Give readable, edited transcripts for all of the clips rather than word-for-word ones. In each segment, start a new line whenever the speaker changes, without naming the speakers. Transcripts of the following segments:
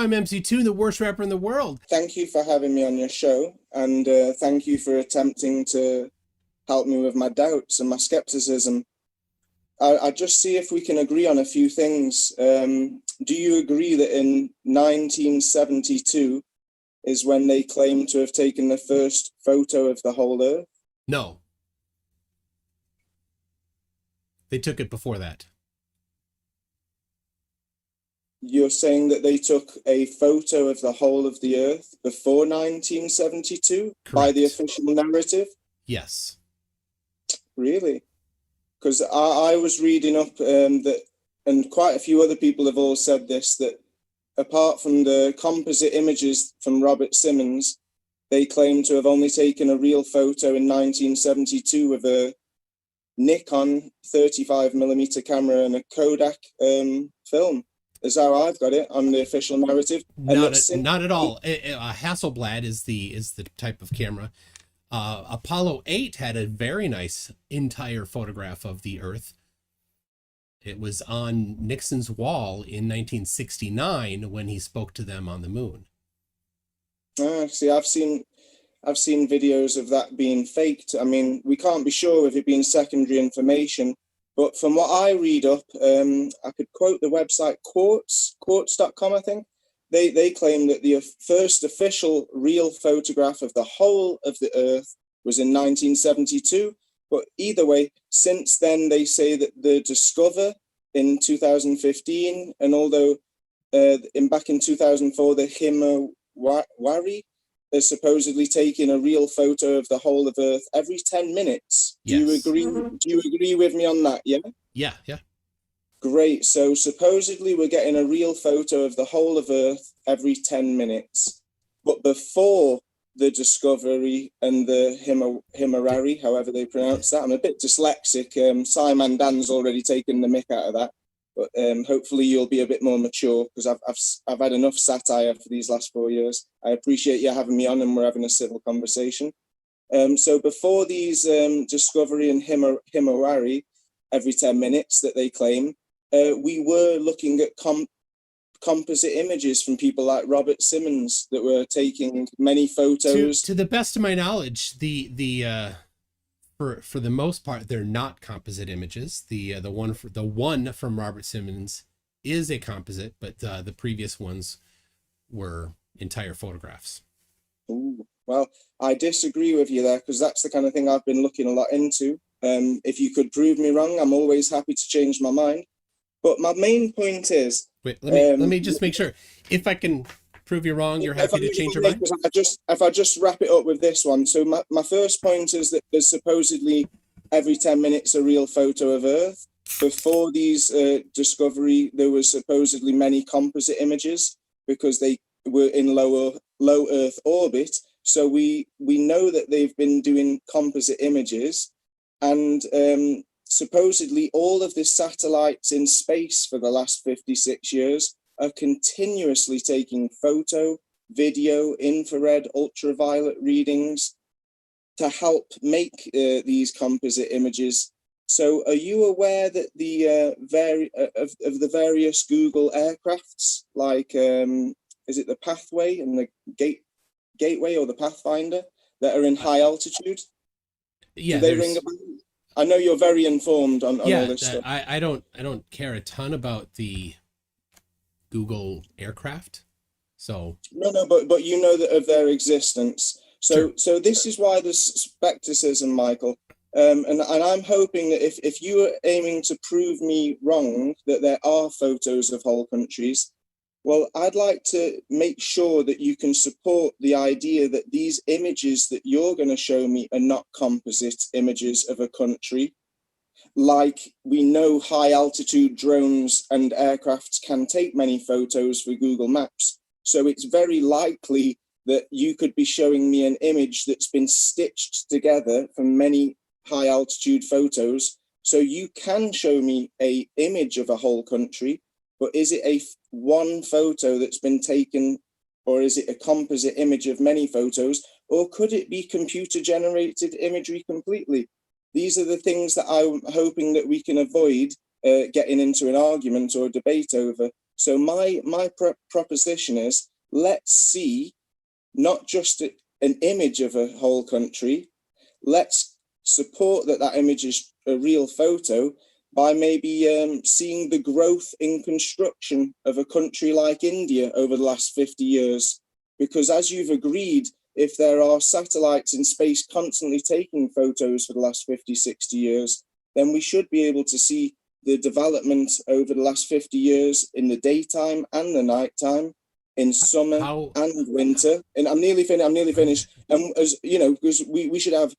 I'm MC2, the worst rapper in the world.
Thank you for having me on your show, and thank you for attempting to help me with my doubts and my skepticism. I just see if we can agree on a few things. Do you agree that in 1972 is when they claim to have taken the first photo of the whole Earth?
No. They took it before that.
You're saying that they took a photo of the whole of the Earth before 1972 by the official narrative?
Yes.
Really? Because I was reading up that, and quite a few other people have all said this, that apart from the composite images from Robert Simmons, they claim to have only taken a real photo in 1972 with a Nikon 35mm camera and a Kodak film. Is how I've got it on the official narrative.
Not at all. Hasselblad is the type of camera. Apollo 8 had a very nice entire photograph of the Earth. It was on Nixon's wall in 1969 when he spoke to them on the moon.
See, I've seen videos of that being faked. I mean, we can't be sure with it being secondary information, but from what I read up, I could quote the website quartz.com, I think. They claim that the first official real photograph of the whole of the Earth was in 1972. But either way, since then, they say that the Discover in 2015, and although back in 2004, the Himawari is supposedly taking a real photo of the whole of Earth every 10 minutes. Do you agree? Do you agree with me on that? Yeah?
Yeah.
Great. So supposedly we're getting a real photo of the whole of Earth every 10 minutes. But before the Discovery and the Himawari, however they pronounce that, I'm a bit dyslexic. Simon Dan's already taken the mick out of that. But hopefully you'll be a bit more mature, because I've had enough satire for these last 4 years. I appreciate you having me on and we're having a civil conversation. So before these Discovery and Himawari, every 10 minutes that they claim, we were looking at composite images from people like Robert Simmons that were taking many photos.
To the best of my knowledge, for the most part, they're not composite images. The one from Robert Simmons is a composite, but the previous ones were entire photographs.
Ooh, well, I disagree with you there, because that's the kind of thing I've been looking a lot into. If you could prove me wrong, I'm always happy to change my mind. But my main point is...
Wait, let me just make sure. If I can prove you wrong, you're happy to change your mind?
If I just wrap it up with this one. So my first point is that there's supposedly every 10 minutes a real photo of Earth. Before these Discovery, there was supposedly many composite images because they were in low Earth orbit. So we know that they've been doing composite images, and supposedly all of the satellites in space for the last 56 years are continuously taking photo, video, infrared, ultraviolet readings to help make these composite images. So are you aware that the various Google aircrafts, like is it the Pathway and the Gateway or the Pathfinder, that are in high altitude?
Yeah,
do they ring a bell? I know you're very informed on all this stuff.
I don't care a ton about the Google aircraft. So
no, but you know that of their existence. So
sure.
So this is why there's skepticism, Michael. And I'm hoping that if you are aiming to prove me wrong, that there are photos of whole countries, well, I'd like to make sure that you can support the idea that these images that you're going to show me are not composite images of a country. Like, we know high altitude drones and aircrafts can take many photos for Google Maps. So it's very likely that you could be showing me an image that's been stitched together from many high altitude photos. So you can show me an image of a whole country, but is it one photo that's been taken, or is it a composite image of many photos, or could it be computer generated imagery completely? These are the things that I'm hoping that we can avoid getting into an argument or a debate over. So my proposition is, let's see not just an image of a whole country. Let's support that image is a real photo by maybe seeing the growth in construction of a country like India over the last 50 years. Because as you've agreed, if there are satellites in space constantly taking photos for the last 50, 60 years, then we should be able to see the development over the last 50 years in the daytime and the nighttime, in summer and winter. And I'm nearly finished. And as you know, because we should have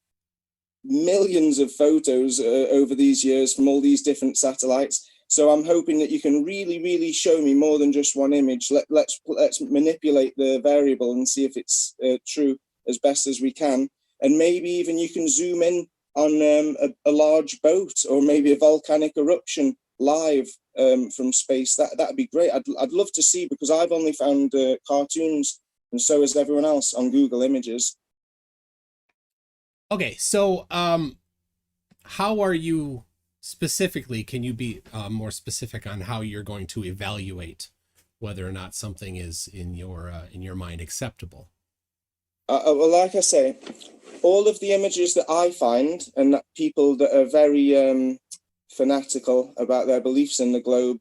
millions of photos over these years from all these different satellites. So I'm hoping that you can really show me more than just one image. Let's manipulate the variable and see if it's true as best as we can. And maybe even you can zoom in on a large boat, or maybe a volcanic eruption live from space. That'd be great. I'd love to see, because I've only found cartoons, and so has everyone else, on Google Images.
Okay, so how are you specifically, can you be more specific on how you're going to evaluate whether or not something is in your mind acceptable?
Well, like I say, all of the images that I find, and that people that are very fanatical about their beliefs in the globe,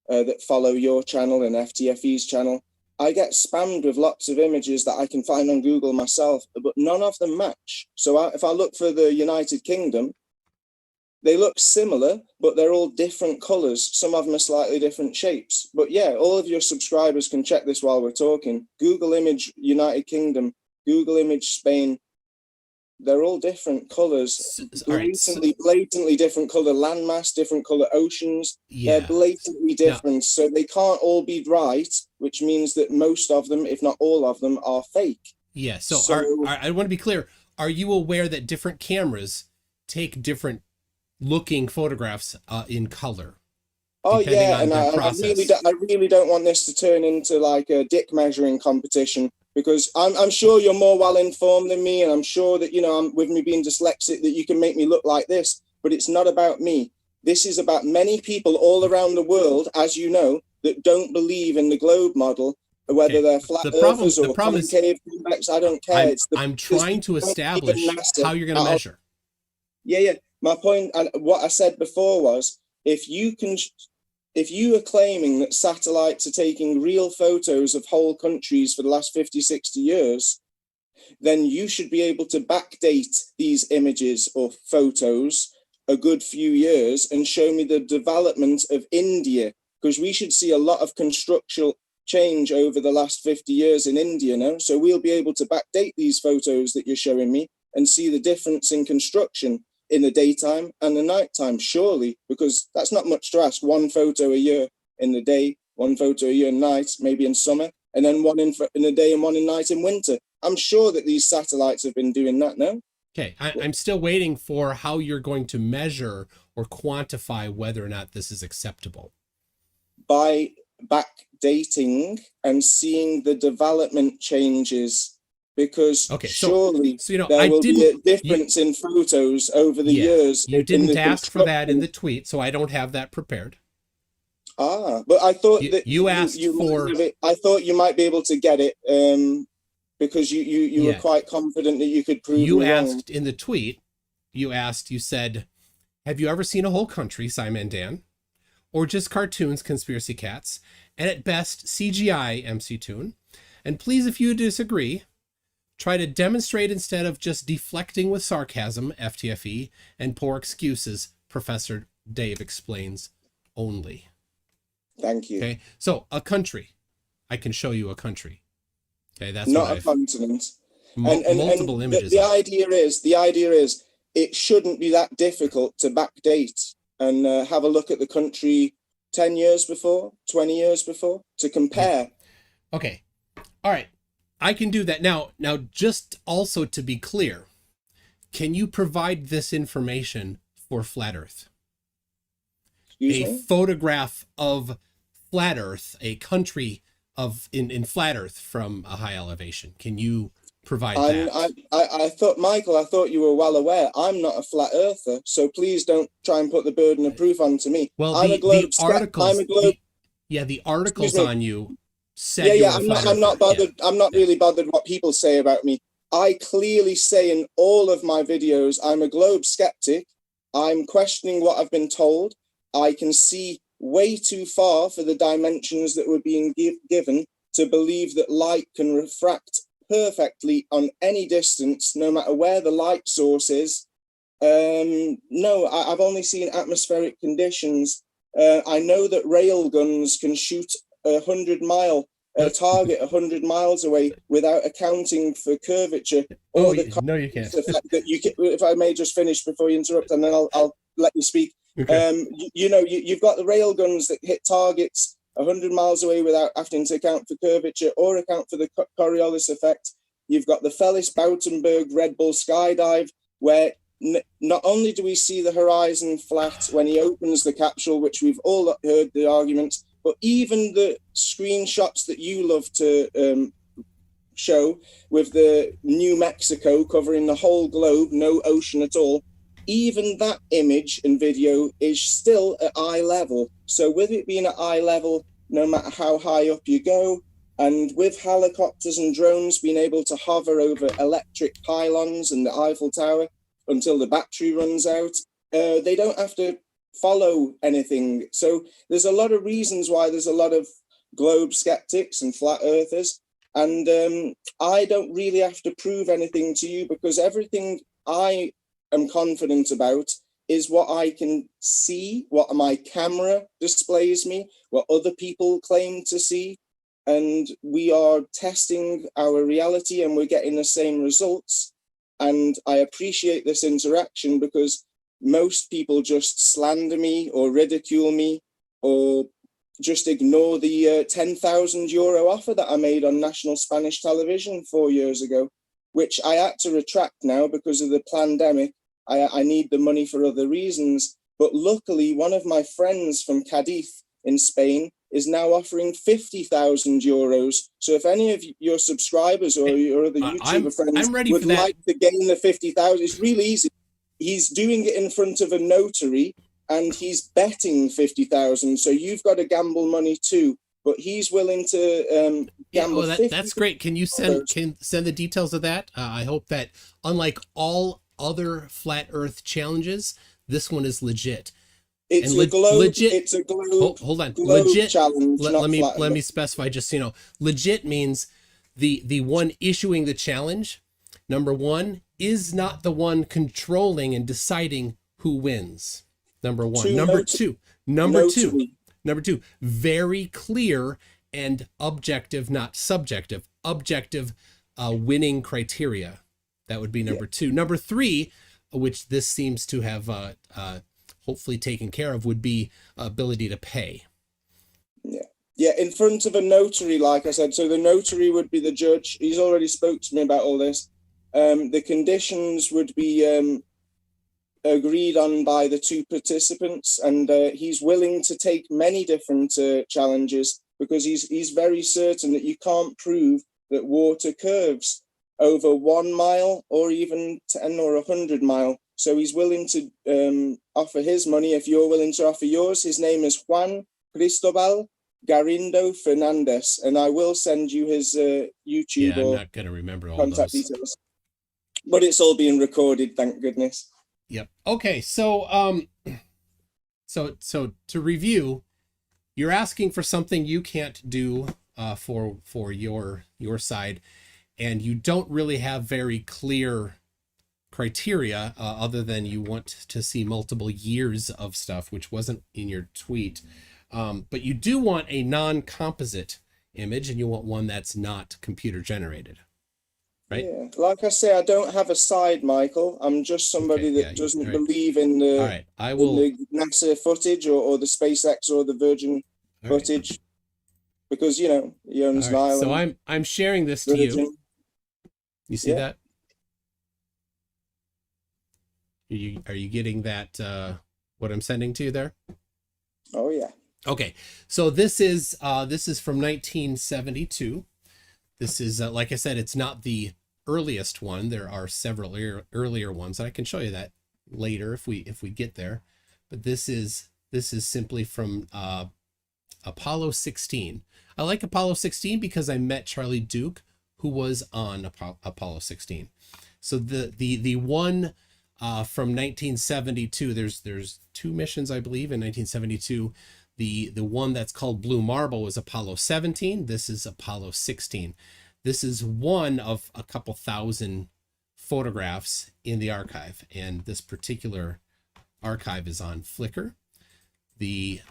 that follow your channel and FTFE's channel, I get spammed with lots of images that I can find on Google myself, but none of them match. So if I look for the United Kingdom, they look similar, but they're all different colors. Some of them are slightly different shapes. But yeah, all of your subscribers can check this while we're talking. Google image United Kingdom, Google image Spain. They're all different colors. Blatantly different color landmass, different color oceans. Yeah. They're blatantly different. Yeah. So they can't all be right, which means that most of them, if not all of them, are fake.
Yeah. So I want to be clear. Are you aware that different cameras take different looking photographs in color?
Oh yeah, and I really don't want this to turn into like a dick measuring competition, because I'm sure you're more well informed than me, and I'm sure that, you know, with me being dyslexic, that you can make me look like this. But it's not about me. This is about many people all around the world, as you know, that don't believe in the globe model, whether they're flat earthers or concave convex. I don't care.
I'm trying to establish how you're going to measure.
Yeah. My point, and what I said before, was if you are claiming that satellites are taking real photos of whole countries for the last 50, 60 years, then you should be able to backdate these images or photos a good few years and show me the development of India, because we should see a lot of constructional change over the last 50 years in India now. So we'll be able to backdate these photos that you're showing me and see the difference in construction in the daytime and the nighttime, surely, because that's not much to ask. One photo a year in the day, one photo a year in night, maybe in summer, and then one in the day and one in night in winter. I'm sure that these satellites have been doing that now.
Okay, I'm still waiting for how you're going to measure or quantify whether or not this is acceptable.
By backdating and seeing the development changes. Because surely there will be a difference in photos over the years.
You didn't ask for that in the tweet, so I don't have that prepared.
But I thought that
you asked for.
I thought you might be able to get it because you were quite confident that you could prove me wrong.
You asked in the tweet. You said, "Have you ever seen a whole country, Simon Dan, or just cartoons, conspiracy cats, and at best CGI, MC.Toon? And please, if you disagree, try to demonstrate instead of just deflecting with sarcasm, FTFE, and poor excuses, Professor Dave explains only."
Thank you.
Okay, so a country. I can show you a country. Okay, that's
not a continent.
Multiple images.
The idea is it shouldn't be that difficult to backdate and have a look at the country 10 years before, 20 years before, to compare.
Okay, all right. I can do that. Now, just also to be clear, can you provide this information for Flat Earth? A photograph of Flat Earth, a country in Flat Earth from a high elevation. Can you provide that?
I thought, Michael, I thought you were well aware. I'm not a flat earther, so please don't try and put the burden of proof onto me.
Well,
I'm a globe.
Yeah, the articles
Excuse me.
on you said
Yeah,
you
yeah.
were a
I'm
flat
not. I'm
earther.
not bothered.
Yeah.
I'm not really bothered what people say about me. I clearly say in all of my videos, I'm a globe skeptic. I'm questioning what I've been told. I can see way too far for the dimensions that were being given to believe that light can refract perfectly on any distance, no matter where the light source is. No, I've only seen atmospheric conditions. I know that railguns can shoot 100-mile target 100 miles away without accounting for curvature or the
No, you can't.
effect that you can. If I may just finish before you interrupt, and then I'll let you speak.
Okay.
You've got the railguns that hit targets 100 miles away without having to account for curvature or account for the Coriolis effect. You've got the Fellis-Bautenberg Red Bull skydive, where not only do we see the horizon flat when he opens the capsule, which we've all heard the arguments, but even the screenshots that you love to show with the New Mexico covering the whole globe, no ocean at all, even that image and video is still at eye level. So with it being at eye level, no matter how high up you go, and with helicopters and drones being able to hover over electric pylons and the Eiffel Tower until the battery runs out, they don't have to follow anything. So there's a lot of reasons why there's a lot of globe skeptics and flat earthers. And I don't really have to prove anything to you, because everything I am confident about is what I can see, what my camera displays me, what other people claim to see. And we are testing our reality and we're getting the same results. And I appreciate this interaction, because most people just slander me or ridicule me or just ignore the 10,000 euro offer that I made on national Spanish television 4 years ago, which I had to retract now because of the pandemic. I need the money for other reasons. But luckily, one of my friends from Cadiz in Spain is now offering 50,000 euros. So if any of your subscribers or your other YouTuber friends would like to gain the 50,000, it's really easy. He's doing it in front of a notary and he's betting 50,000. So you've got to gamble money too. But he's willing to gamble.
That's great. Can you send the details of that? I hope that, unlike all other flat Earth challenges, this one is legit.
It's a globe. Legit. It's a globe.
Hold on.
Globe
legit
challenge.
Let me specify, just so you know. Legit means the one issuing the challenge, number one, is not the one controlling and deciding who wins. Number one. Number two. Very clear and objective, not subjective. Objective winning criteria. That would be number two. Number three, which this seems to have hopefully taken care of, would be ability to pay.
Yeah, in front of a notary, like I said. So the notary would be the judge. He's already spoke to me about all this. The conditions would be agreed on by the two participants, and he's willing to take many different challenges, because he's very certain that you can't prove that water curves over 1 mile or even 10 or 100 mile. So he's willing to offer his money if you're willing to offer yours. His name is Juan Cristobal Garindo Fernandez, and I will send you his YouTube
I'm not going to remember all
contact
those
details. But it's all being recorded, thank goodness.
Yep. Okay. So, so to review, you're asking for something you can't do for your side, and you don't really have very clear criteria other than you want to see multiple years of stuff, which wasn't in your tweet. But you do want a non-composite image, and you want one that's not computer generated. Right?
Yeah, like I say, I don't have a side, Michael. I'm just somebody that doesn't believe in the, in the NASA footage or the SpaceX or the Virgin footage, because he owns an island.
So I'm sharing this to you. You see that? Are you getting that? What I'm sending to you there?
Oh yeah.
Okay, so this is from 1972. This is like I said, it's not the earliest one. There are several earlier ones, and I can show you that later if we get there. But this is simply from Apollo 16. I like Apollo 16 because I met Charlie Duke, who was on Apollo 16. So the one from 1972, there's two missions, I believe, in 1972. The one that's called Blue Marble was Apollo 17. This is Apollo 16. This is one of a couple thousand photographs in the archive, and this particular archive is on Flickr. The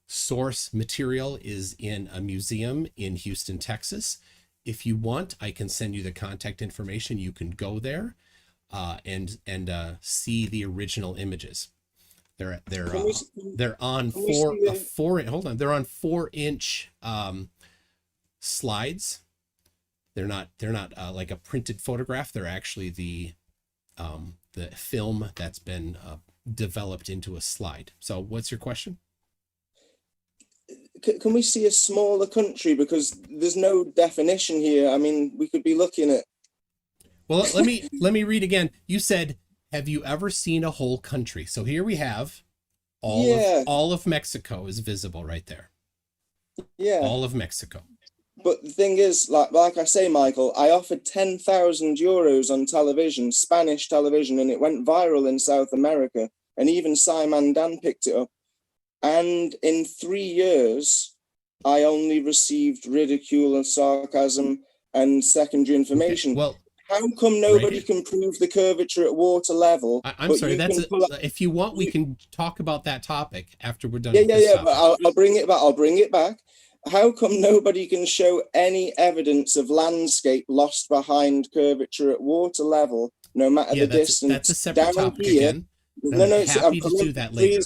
source material is in a museum in Houston, Texas. If you want, I can send you the contact information. You can go there and see the original images. They're on they're on 4-inch slides. They're not like a printed photograph. They're actually the film that's been developed into a slide. So what's your question?
Can we see a smaller country? Because there's no definition here. I mean, we could be looking at...
Well, let me read again. You said, have you ever seen a whole country? So here we have all of Mexico is visible right there.
Yeah.
All of Mexico.
But the thing is, like I say, Michael, I offered 10,000 euros on television, Spanish television, and it went viral in South America. And even Simon Dan picked it up. And in 3 years, I only received ridicule and sarcasm and secondary information.
Okay. Well,
how come nobody can prove the curvature at water level?
I'm sorry. If you want, we can talk about that topic after we're done.
Yeah. But I'll bring it back. I'll bring it back. How come nobody can show any evidence of landscape lost behind curvature at water level, no matter the distance?
That's a separate topic
here,
again.
No,
happy to do that later.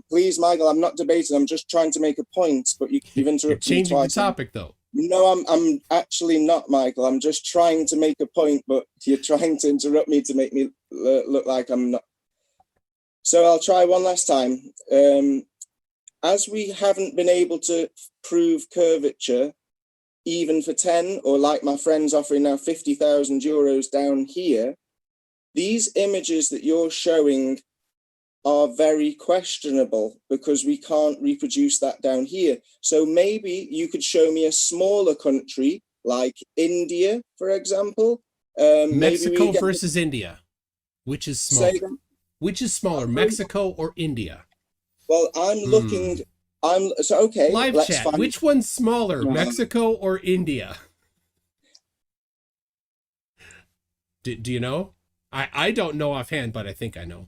Please, Michael, I'm not debating. I'm just trying to make a point, but you've interrupted me twice.
Changing the topic, though.
No, I'm actually not, Michael. I'm just trying to make a point, but you're trying to interrupt me to make me look like I'm not. So I'll try one last time. As we haven't been able to prove curvature, even for 10, or like my friend's offering now 50,000 euros down here, these images that you're showing are very questionable because we can't reproduce that down here. So maybe you could show me a smaller country like India, for example.
Mexico versus India. Which is smaller? Which is smaller, Mexico or India?
Well, I'm looking. Okay.
Live chat. Find... Which one's smaller, Mexico or India? Do you know? I don't know offhand, but I think I know.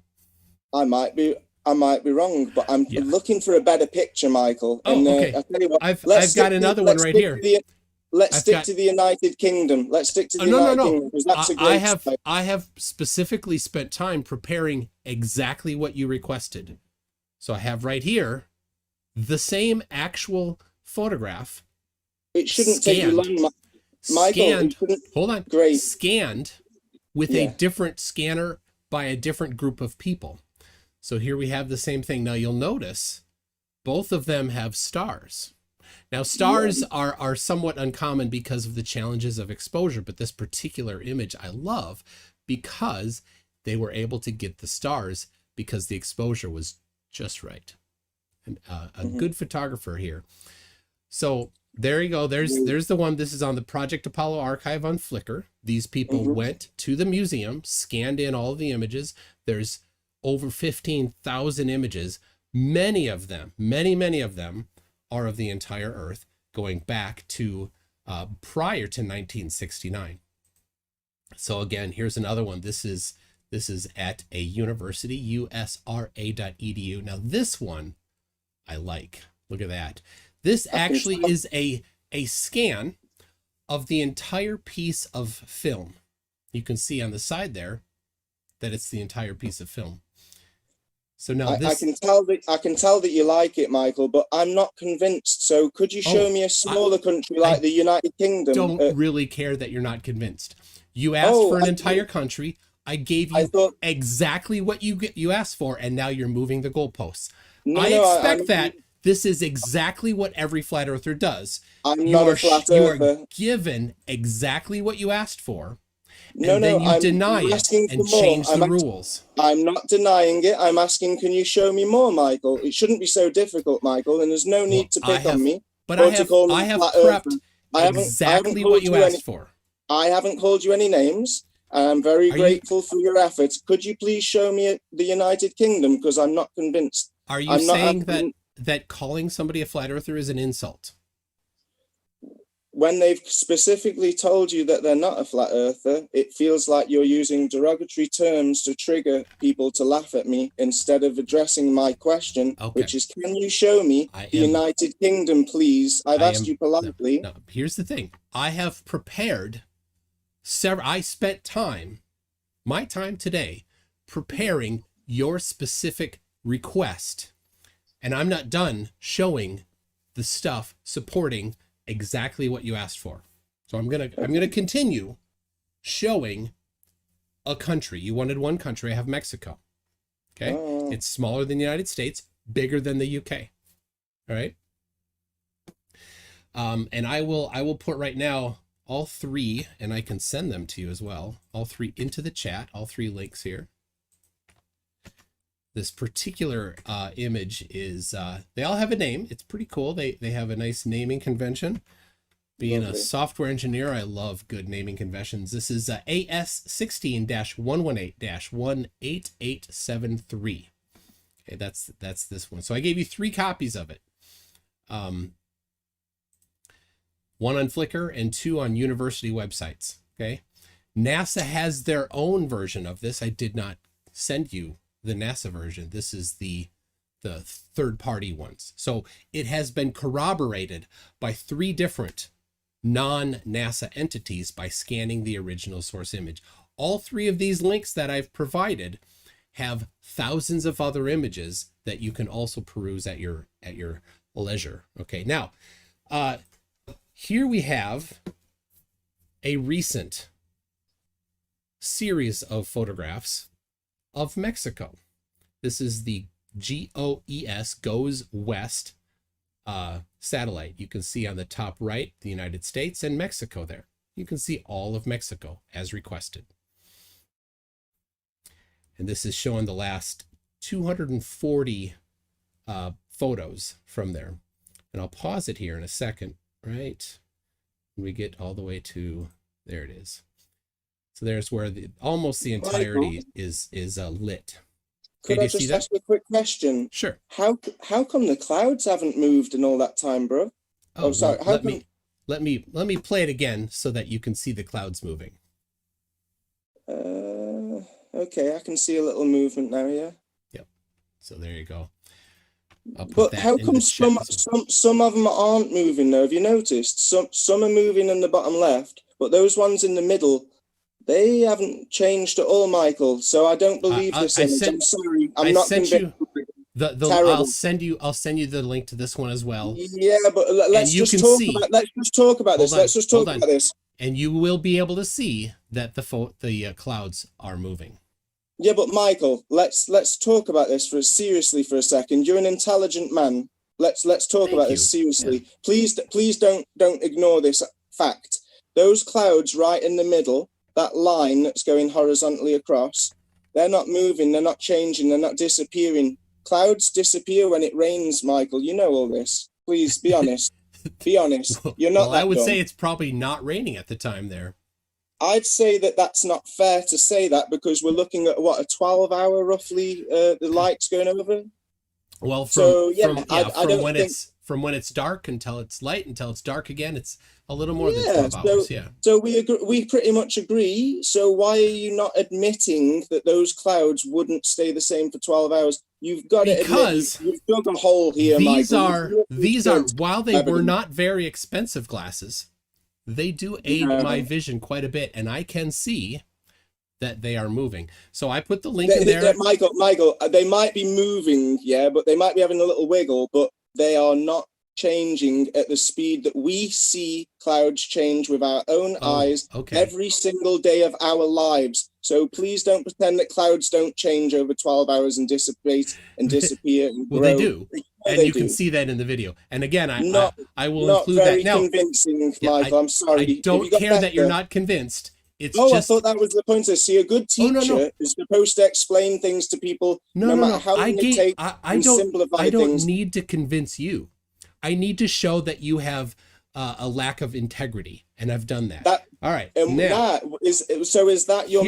I might be
wrong, but I'm looking for a better picture, Michael.
Oh,
and,
okay.
I tell you what,
I've got another one right here.
Let's stick to the United Kingdom. Let's stick to the United Kingdom, because that's a great
I have specifically spent time preparing exactly what you requested. So I have right here the same actual photograph.
It shouldn't take you long, Michael.
Hold on.
Great.
Scanned with a different scanner by a different group of people. So here we have the same thing. Now you'll notice both of them have stars. Now stars are somewhat uncommon because of the challenges of exposure, but this particular image I love because they were able to get the stars because the exposure was just right. And a good photographer here. So there you go. There's the one. This is on the Project Apollo archive on Flickr. These people went to the museum, scanned in all of the images. There's over 15,000 images. Many of them, many of them are of the entire Earth going back to prior to 1969. So again, here's another one. This is at a university, usra.edu. Now this one I like. Look at that. This actually is a scan of the entire piece of film. You can see on the side there that it's the entire piece of film. So now
I can tell that you like it, Michael, but I'm not convinced. So could you show me a smaller country like the United Kingdom?
Don't really care that you're not convinced. You asked for an entire country. I gave you exactly what you asked for, and now you're moving the goalposts. I expect that this is exactly what every flat earther does.
I'm not a flat earther.
You are given exactly what you asked for,
No,
And then
no,
you deny
I'm
it
asking
and
for more.
change the rules.
I'm not denying it. I'm asking, can you show me more, Michael? It shouldn't be so difficult, Michael, and there's no
Well,
need to
I
pick on
have,
me
but
or to call me
I
a
have
flat
prepped
earther. I haven't
exactly what
called
you
you
asked
any.
for.
I haven't called you any names. I'm very
Are you
grateful for your efforts. Could you please show me the United Kingdom? Because I'm not convinced.
are you
I'm not
saying
having,
that calling somebody a flat earther is an insult?
when they've specifically told you that they're not a flat earther, it feels like you're using derogatory terms to trigger people to laugh at me instead of addressing my question,
Okay.
which is, can you show me the United Kingdom, please? I've asked you politely.
No, here's the thing. I have prepared I spent my time today, preparing your specific request. And I'm not done showing the stuff supporting exactly what you asked for. So I'm gonna continue showing a country. You wanted one country. I have Mexico. Okay, it's smaller than the United States, bigger than the UK. All right. And I will put right now all three, and I can send them to you as well. All three into the chat. All three links here. This particular image is, they all have a name. It's pretty cool. They have a nice naming convention. Being a software engineer, I love good naming conventions. This is AS16-118-18873. Okay, that's this one. So I gave you 3 copies of it. One on Flickr and 2 on university websites. Okay. NASA has their own version of this. I did not send you the NASA version. This is the third-party ones. So it has been corroborated by 3 different non-NASA entities by scanning the original source image. All 3 of these links that I've provided have thousands of other images that you can also peruse at your leisure. Okay, now here we have a recent series of photographs of Mexico. This is the GOES, Goes West satellite. You can see on the top right the United States and Mexico there. You can see all of Mexico as requested. And this is showing the last 240 photos from there. And I'll pause it here in a second, right? When we get all the way to, there it is. So there's where almost the entirety is lit.
Could I just ask you a quick question?
Sure.
How come the clouds haven't moved in all that time, bro?
Oh, sorry. Well, let me play it again so that you can see the clouds moving.
Okay, I can see a little movement now. Yeah.
Yep. So there you go.
But how come some of them aren't moving though? Have you noticed? Some are moving in the bottom left, but those ones in the middle, they haven't changed at all, Michael. So I don't believe this image. I'm sorry. I'm not convinced.
I'll send you the link to this one as well.
Yeah, but let's just talk about this. Let's just talk about this.
And you will be able to see that the clouds are moving.
Yeah, but Michael, let's talk about this seriously for a second. You're an intelligent man. Let's talk about this seriously. Yeah. Please don't ignore this fact. Those clouds right in the middle, that line that's going horizontally across, they're not moving, they're not changing, they're not disappearing. Clouds disappear when it rains, Michael. You know all this. Please be honest. Be honest. You're not. Well,
I would say it's probably not raining at the time there.
I'd say that's not fair to say that because we're looking at what, a 12-hour roughly the light's going over.
Well, from when it's dark until it's light until it's dark again, it's a little more than 12 hours. Yeah.
So we pretty much agree. So why are you not admitting that those clouds wouldn't stay the same for 12 hours? You've got to admit you've dug a hole here, Michael. These are while they were
not very expensive glasses, they do aid my vision quite a bit, and I can see that they are moving. So I put the link in there.
Michael, they might be moving, yeah, but they might be having a little wiggle, but they are not changing at the speed that we see clouds change with our own eyes every single day of our lives. So please don't pretend that clouds don't change over 12 hours and dissipate and disappear. And
well,
grow.
They do. And you can see that in the video. And again, I will include that now.
Not very convincing, Michael. I'm sorry.
I don't care that you're not convinced. It's
Oh, I
just
thought that was the point. See, a good
Oh,
teacher
no.
is supposed to explain things to people, no matter how long it takes, and simplify
I don't
things.
need to convince you. I need to show that you have a lack of integrity, and I've done that. All right. Now,
is that your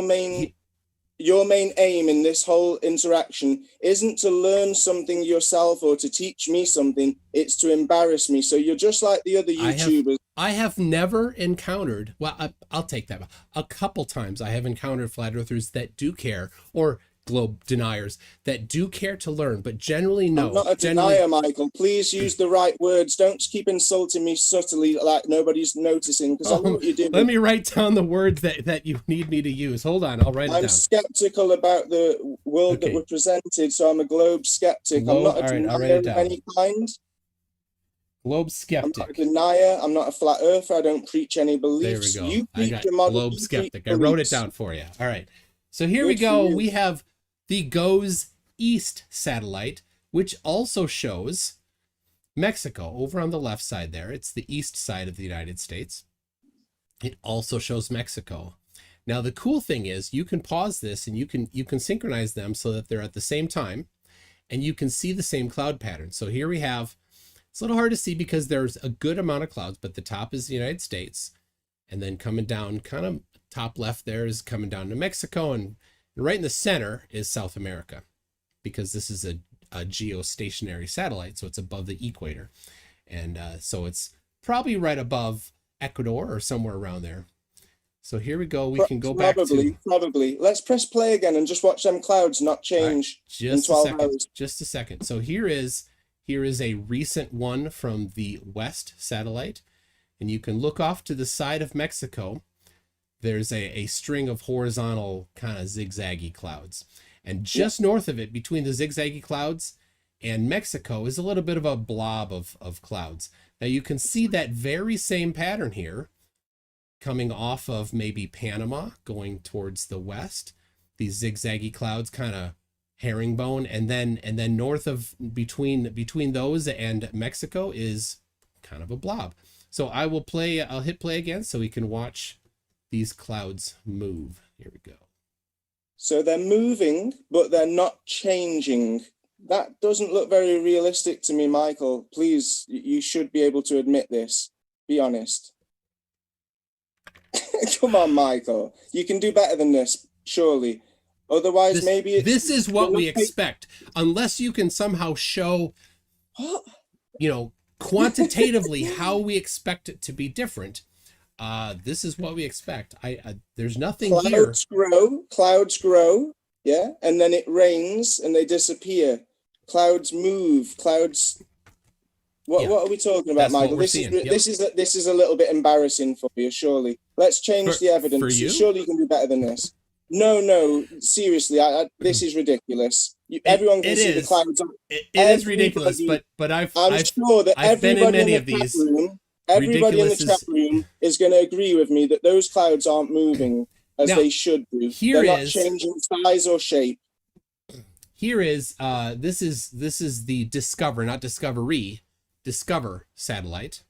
main aim in this whole interaction isn't to learn something yourself or to teach me something, it's to embarrass me. So you're just like the other YouTubers.
I have never encountered, well, I'll take that. A couple times I have encountered flat earthers that do care, or globe deniers that do care to learn, but generally no.
I'm not a denier, Michael. Please use the right words. Don't keep insulting me subtly like nobody's noticing, because I know what you're doing.
Let me write down the words that you need me to use. Hold on, I'll write it down.
I'm skeptical about the world that we're presented, so I'm a globe skeptic. I'm not a denier of any kind.
Globe skeptic.
I'm not a denier. I'm not a flat earther. I don't preach any beliefs.
There we go.
You
I got globe skeptic. I wrote it down for you. All right. So here we go. We have the GOES East satellite, which also shows Mexico over on the left side there. It's the east side of the United States. It also shows Mexico. Now, the cool thing is you can pause this and you can synchronize them so that they're at the same time, and you can see the same cloud pattern. So here we have, it's a little hard to see because there's a good amount of clouds, but the top is the United States, and then coming down kind of top left there is coming down to Mexico, and right in the center is South America, because this is a geostationary satellite, so it's above the equator. And so it's probably right above Ecuador or somewhere around there. So here we go. We can go back to...
Probably. Let's press play again and just watch them clouds not change in 12 hours.
Just a second. So here is a recent one from the West satellite. And you can look off to the side of Mexico. There's a string of horizontal kind of zigzaggy clouds. And just north of it, between the zigzaggy clouds and Mexico, is a little bit of a blob of clouds. Now you can see that very same pattern here coming off of maybe Panama going towards the west. These zigzaggy clouds kind of herringbone, and then north of between those and Mexico is kind of a blob. So I'll hit play again so we can watch these clouds move. Here we go.
So they're moving, but they're not changing. That doesn't look very realistic to me, Michael. Please, you should be able to admit this. Be honest. Come on, Michael. You can do better than this, surely. Otherwise, maybe it's...
This is what we expect. Unless you can somehow show, quantitatively how we expect it to be different. This is what we expect. There's nothing here.
Clouds grow, yeah, and then it rains and they disappear. Clouds move. Clouds. What are we talking about, Michael? This is a little bit embarrassing for you, surely. Let's change the evidence.
For you?
Surely you can do better than this. No, seriously, this is ridiculous. Everyone can see the clouds.
It is ridiculous, but I'm
sure that
I've been in many of these.
Everybody in the chat room is going to agree with me that those clouds aren't moving as they should do. They're not changing size or shape.
Here is this is the Discover, not Discovery, Discover satellite.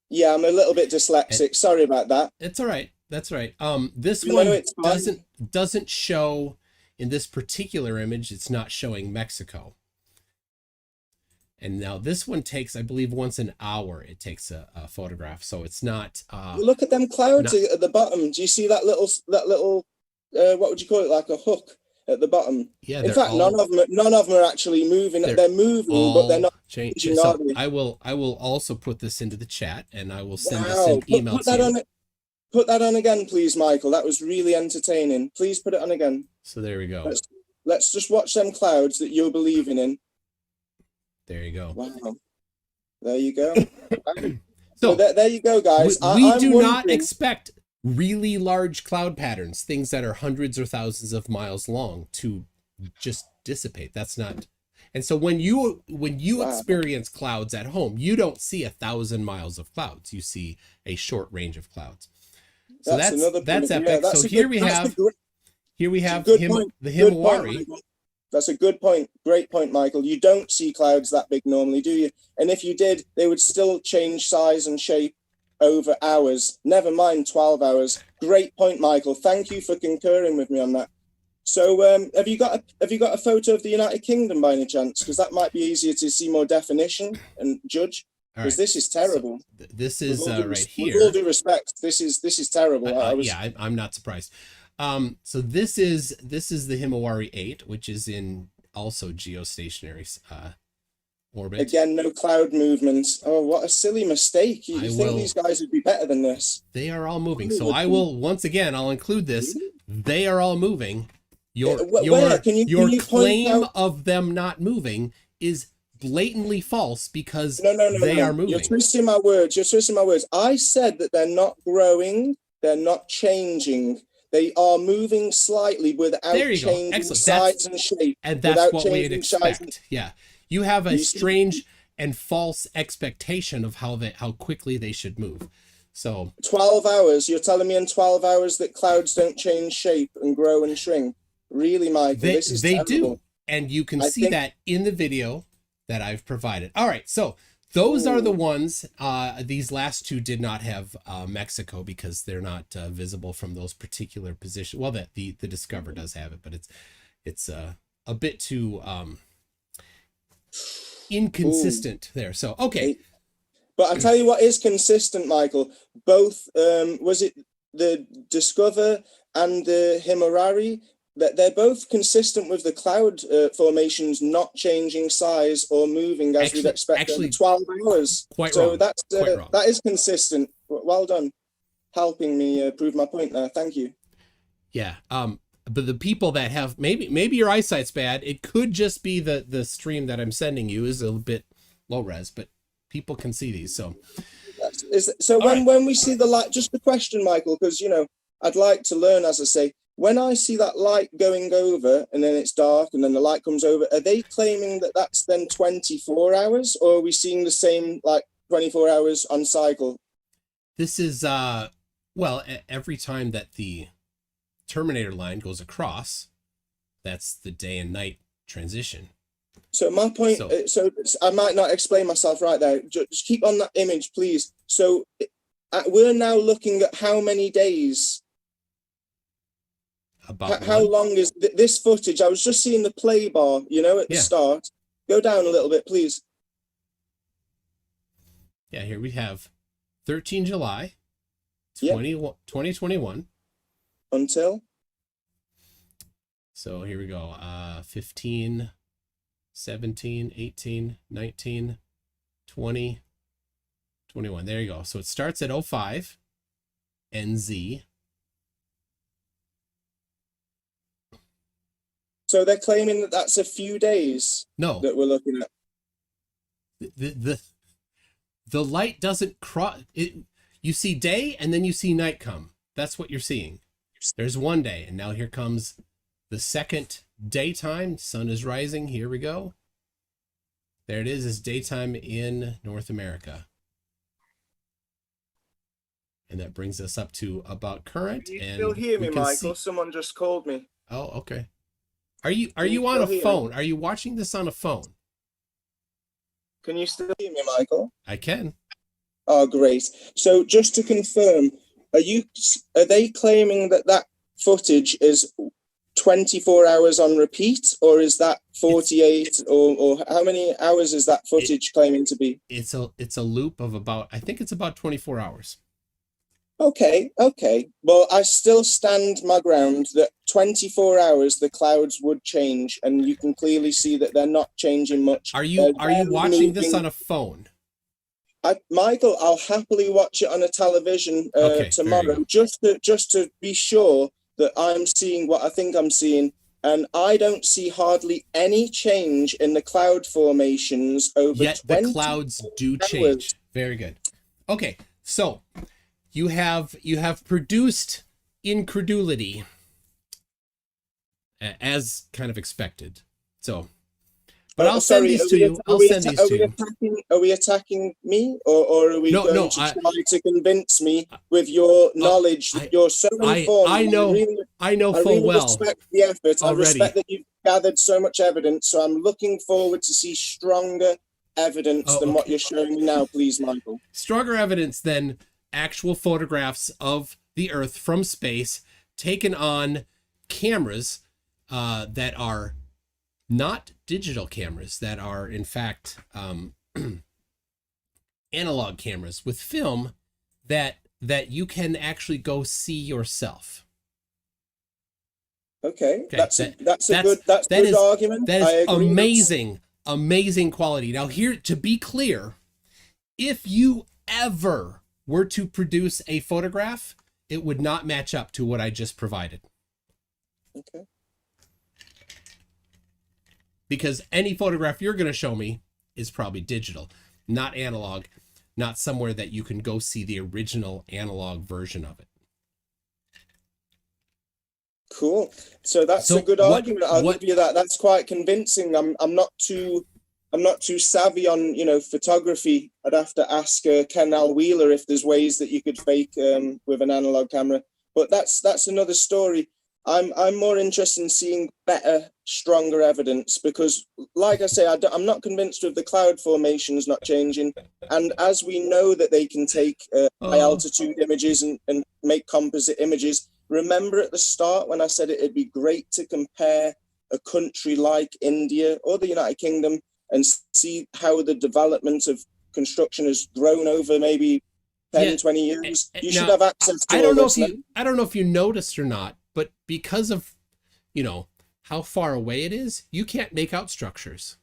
Yeah, I'm a little bit dyslexic. Sorry about that.
It's all right. That's right. This one doesn't show in this particular image. It's not showing Mexico. And now this one takes, I believe, once an hour. It takes a photograph, so it's not.
Look at them clouds at the bottom. Do you see that little? What would you call it? Like a hook at the bottom.
Yeah.
In fact, none of them are actually moving. They're moving, but they're not changing.
So I will also put this into the chat, and I will send this in email to you.
Put that on again, please, Michael. That was really entertaining. Please put it on again.
So there we go.
Let's just watch them clouds that you're believing in.
There you go.
Wow. There you go.
So
there you go, guys.
We do not expect really large cloud patterns, things that are hundreds or thousands of miles long, to just dissipate. That's not. And so when you experience clouds at home, you don't see 1,000 miles of clouds. You see a short range of clouds. So that's epic. So here we have the Himawari.
That's a good point. Great point, Michael. You don't see clouds that big normally, do you? And if you did, they would still change size and shape. over hours, never mind 12 hours. Great point, Michael. Thank you for concurring with me on that. So have you got a photo of the United Kingdom by any chance? Because that might be easier to see more definition and judge. Because this is terrible.
So this is right here.
With all due respect, this is terrible.
Yeah, I'm not surprised. So this is the Himawari 8, which is in also geostationary orbit.
Again, no cloud movements. Oh, what a silly mistake. You think these guys would be better than this?
They are all moving. So I will, once again, I'll include this. They are all moving. Your claim of them not moving is blatantly false because they are moving.
You're twisting my words. I said that they're not growing. They're not changing. They are moving slightly without changing size and shape.
And that's what we'd expect. Yeah. You have a strange and false expectation of how quickly they should move. So
12 hours. You're telling me in 12 hours that clouds don't change shape and grow and shrink? Really, Michael? They
do. And you can see that in the video that I've provided. All right. So those are the ones. These last two did not have Mexico because they're not visible from those particular positions. Well, the Discover does have it, but it's a bit too inconsistent there. So, okay.
But I'll tell you what is consistent, Michael. Both, was it the Discover and the Himawari? That they're both consistent with the cloud formations not changing size or moving as we'd expect in 12 hours.
So
that is consistent. Well done, helping me prove my point there. Thank you.
Yeah. But the people that have maybe your eyesight's bad. It could just be the stream that I'm sending you is a little bit low res, but people can see these. So
when we see the light, just the question, Michael, because I'd like to learn, as I say. When I see that light going over and then it's dark and then the light comes over, are they claiming that that's then 24 hours or are we seeing the same 24 hours on cycle?
This is, every time that the Terminator line goes across, that's the day and night transition.
So my point, so I might not explain myself right there. Just keep on that image, please. So we're now looking at how many days. How long is this footage? I was just seeing the play bar, at the start. Go down a little bit, please.
Yeah, here we have 13 July 2021.
Until?
So here we go. 15, 17, 18, 19, 20, 21. There you go. So it starts at 05 NZ.
So they're claiming that that's a few days.
No,
that we're looking at.
The light doesn't cross it. You see day and then you see night come. That's what you're seeing. There's one day, and now here comes the second daytime. Sun is rising. Here we go. There it is. It's daytime in North America. And that brings us up to about current.
Can you still hear me, Michael? Someone just called me.
Oh, okay. Are you on a phone? Are you watching this on a phone?
Can you still hear me, Michael?
I can.
Oh, great. So just to confirm, are they claiming that footage is 24 hours on repeat, or is that 48, or how many hours is that footage claiming to be?
It's a loop of I think it's about 24 hours.
Okay. Well, I still stand my ground that 24 hours the clouds would change, and you can clearly see that they're not changing much.
Are you watching this on a phone?
Michael, I'll happily watch it on a television tomorrow, just to be sure that I'm seeing what I think I'm seeing. And I don't see hardly any change in the cloud formations over. Yet
the clouds do change. Very good. Okay, so. You have produced incredulity as kind of expected. So, but I'll send these to you.
Are we attacking me, or are we going to try to convince me with your knowledge that you're so informed?
I know full well.
I respect the effort. I respect that you've gathered so much evidence. So I'm looking forward to see stronger evidence than what you're showing me now, please, Michael.
Stronger evidence than actual photographs of the Earth from space taken on cameras that are not digital cameras, that are in fact analog cameras with film that you can actually go see yourself.
Okay, that's a good argument.
That is
I agree.
amazing quality. Now, here, to be clear, if you ever were to produce a photograph, it would not match up to what I just provided.
Okay.
Because any photograph you're going to show me is probably digital, not analog, not somewhere that you can go see the original analog version of it.
Cool. So that's a good argument. I'll give you that. That's quite convincing. I'm not too savvy on, you know, photography. I'd have to ask Ken Al Wheeler if there's ways that you could fake with an analog camera. But that's another story. I'm more interested in seeing better, stronger evidence because, like I say, I'm not convinced with the cloud formations not changing. And as we know that they can take high altitude images and make composite images, remember at the start when I said it'd be great to compare a country like India or the United Kingdom and see how the development of construction has grown over maybe 10, 20 years. You should have access to all this.
I don't know if you noticed or not, but because of, you know, how far away it is, you can't make out structures.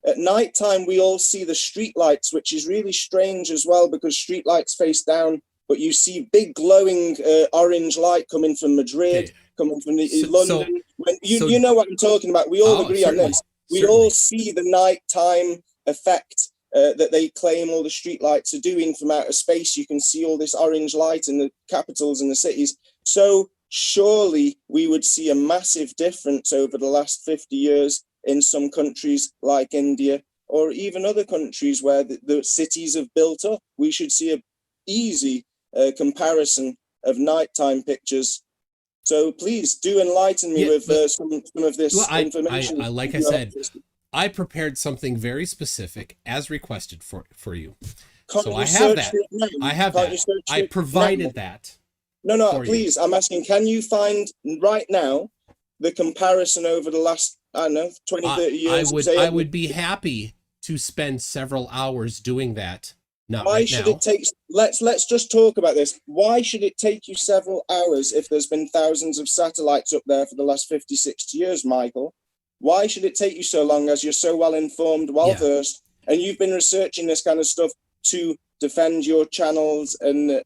At nighttime, we all see the street lights, which is really strange as well because street lights face down, but you see big glowing orange light coming from Madrid, coming from London. You know what I'm talking about. We all agree on this. We all see the nighttime effect that they claim all the street lights are doing from outer space. You can see all this orange light in the capitals and the cities. So surely we would see a massive difference over the last 50 years in some countries like India or even other countries where the cities have built up. We should see an easy comparison of nighttime pictures. So please do enlighten me with some of this information.
Like I said, I prepared something very specific as requested for you. So I have that. I provided that.
No, please. I'm asking, can you find right now the comparison over the last, I don't know, 20, 30 years?
I would be happy to spend several hours doing that.
Why should it take, let's just talk about this. Why should it take you several hours if there's been thousands of satellites up there for the last 50, 60 years, Michael? Why should it take you so long as you're so well informed, well versed, and you've been researching this kind of stuff to defend your channels and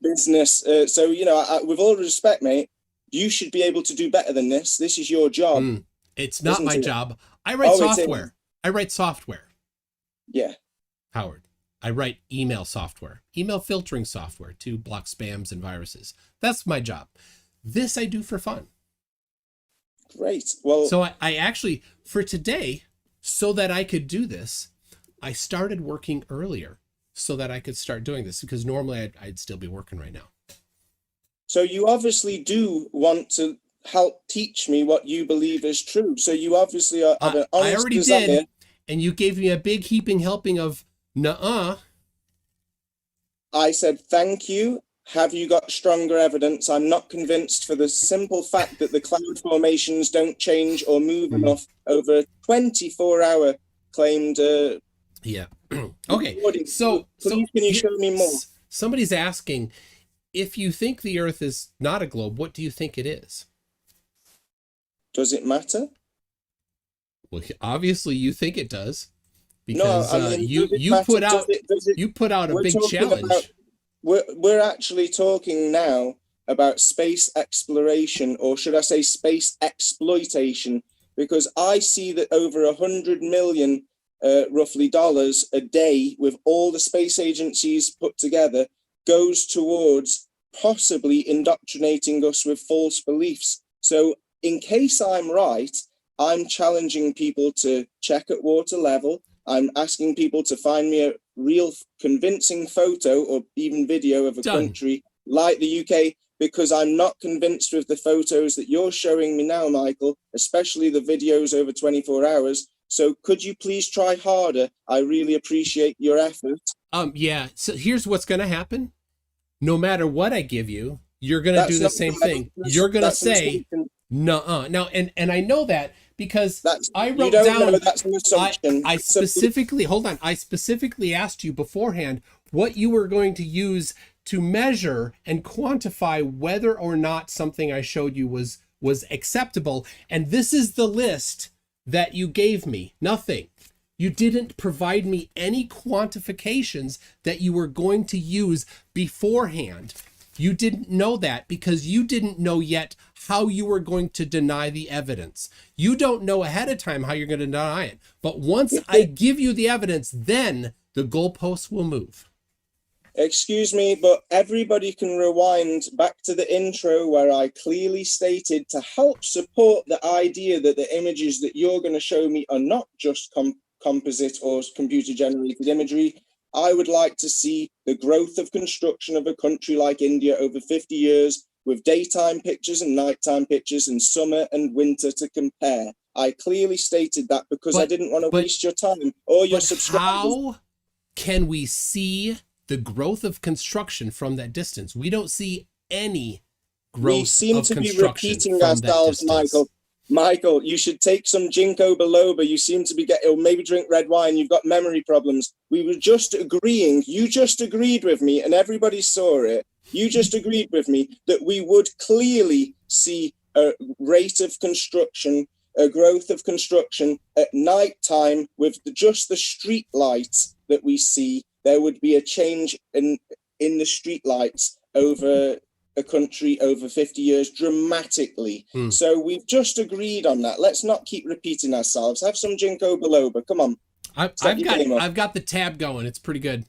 business? So, you know, with all respect, mate, you should be able to do better than this. This is your job.
It's not my job. I write software. I write software.
Yeah.
Howard, I write email software, email filtering software to block spams and viruses. That's my job. This I do for fun.
Great. Well,
so I actually, for today, so that I could do this, I started working earlier so that I could start doing this because normally I'd still be working right now.
So you obviously do want to help teach me what you believe is true. So you obviously have an honest
I already
desire.
did, and you gave me a big heaping helping of nuh-uh.
I said, thank you. Have you got stronger evidence? I'm not convinced for the simple fact that the cloud formations don't change or move enough over a 24-hour claimed
okay. So
can you show me more?
Somebody's asking, if you think the Earth is not a globe, what do you think it is?
Does it matter?
Well, obviously you think it does. Because
no, I mean,
you put out a big challenge.
We're actually talking now about space exploration, or should I say space exploitation, because I see that over $100 million roughly dollars a day with all the space agencies put together goes towards possibly indoctrinating us with false beliefs. So in case I'm right, I'm challenging people to check at water level. I'm asking people to find me a real convincing photo or even video of a country like the UK, because I'm not convinced with the photos that you're showing me now, Michael, especially the videos over 24 hours. So could you please try harder? I really appreciate your effort.
Yeah. So here's what's going to happen. No matter what I give you, you're going to
That's
do the
not
same
fair.
thing. You're going to
That's an
say,
assumption.
no. Now, and I know that because I
You
wrote
don't know,
down,
that's an assumption.
I specifically, hold on, I specifically asked you beforehand what you were going to use to measure and quantify whether or not something I showed you was acceptable. And this is the list that you gave me. Nothing. You didn't provide me any quantifications that you were going to use beforehand. You didn't know that because you didn't know yet how you were going to deny the evidence. You don't know ahead of time how you're going to deny it. But once I give you the evidence, then the goalposts will move.
Excuse me, but everybody can rewind back to the intro where I clearly stated to help support the idea that the images that you're going to show me are not just composite or computer generated imagery. I would like to see the growth of construction of a country like India over 50 years with daytime pictures and nighttime pictures and summer and winter to compare. I clearly stated that because I didn't want to waste your time or your subscribers.
How can we see the growth of construction from that distance? We don't see any growth. We
seem to be repeating ourselves, Michael. Michael, you should take some ginkgo biloba. You seem to be or maybe drink red wine. You've got memory problems. We were just agreeing. You just agreed with me, and everybody saw it. You just agreed with me that we would clearly see a rate of construction, a growth of construction at night time with just the street lights that we see. There would be a change in the street lights over a country over 50 years dramatically. So we've just agreed on that. Let's not keep repeating ourselves. Have some ginkgo biloba. Come on.
I've got the tab going. It's pretty good.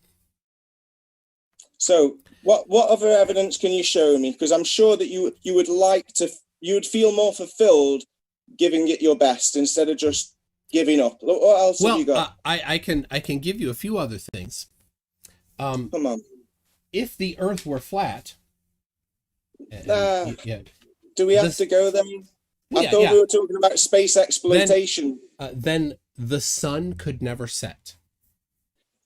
So what other evidence can you show me? Because I'm sure that you would feel more fulfilled giving it your best instead of just giving up. What else have you got?
I can give you a few other things.
Come on.
If the Earth were flat,
do we have to go there? I thought we were talking about space exploitation.
Then the sun could never set.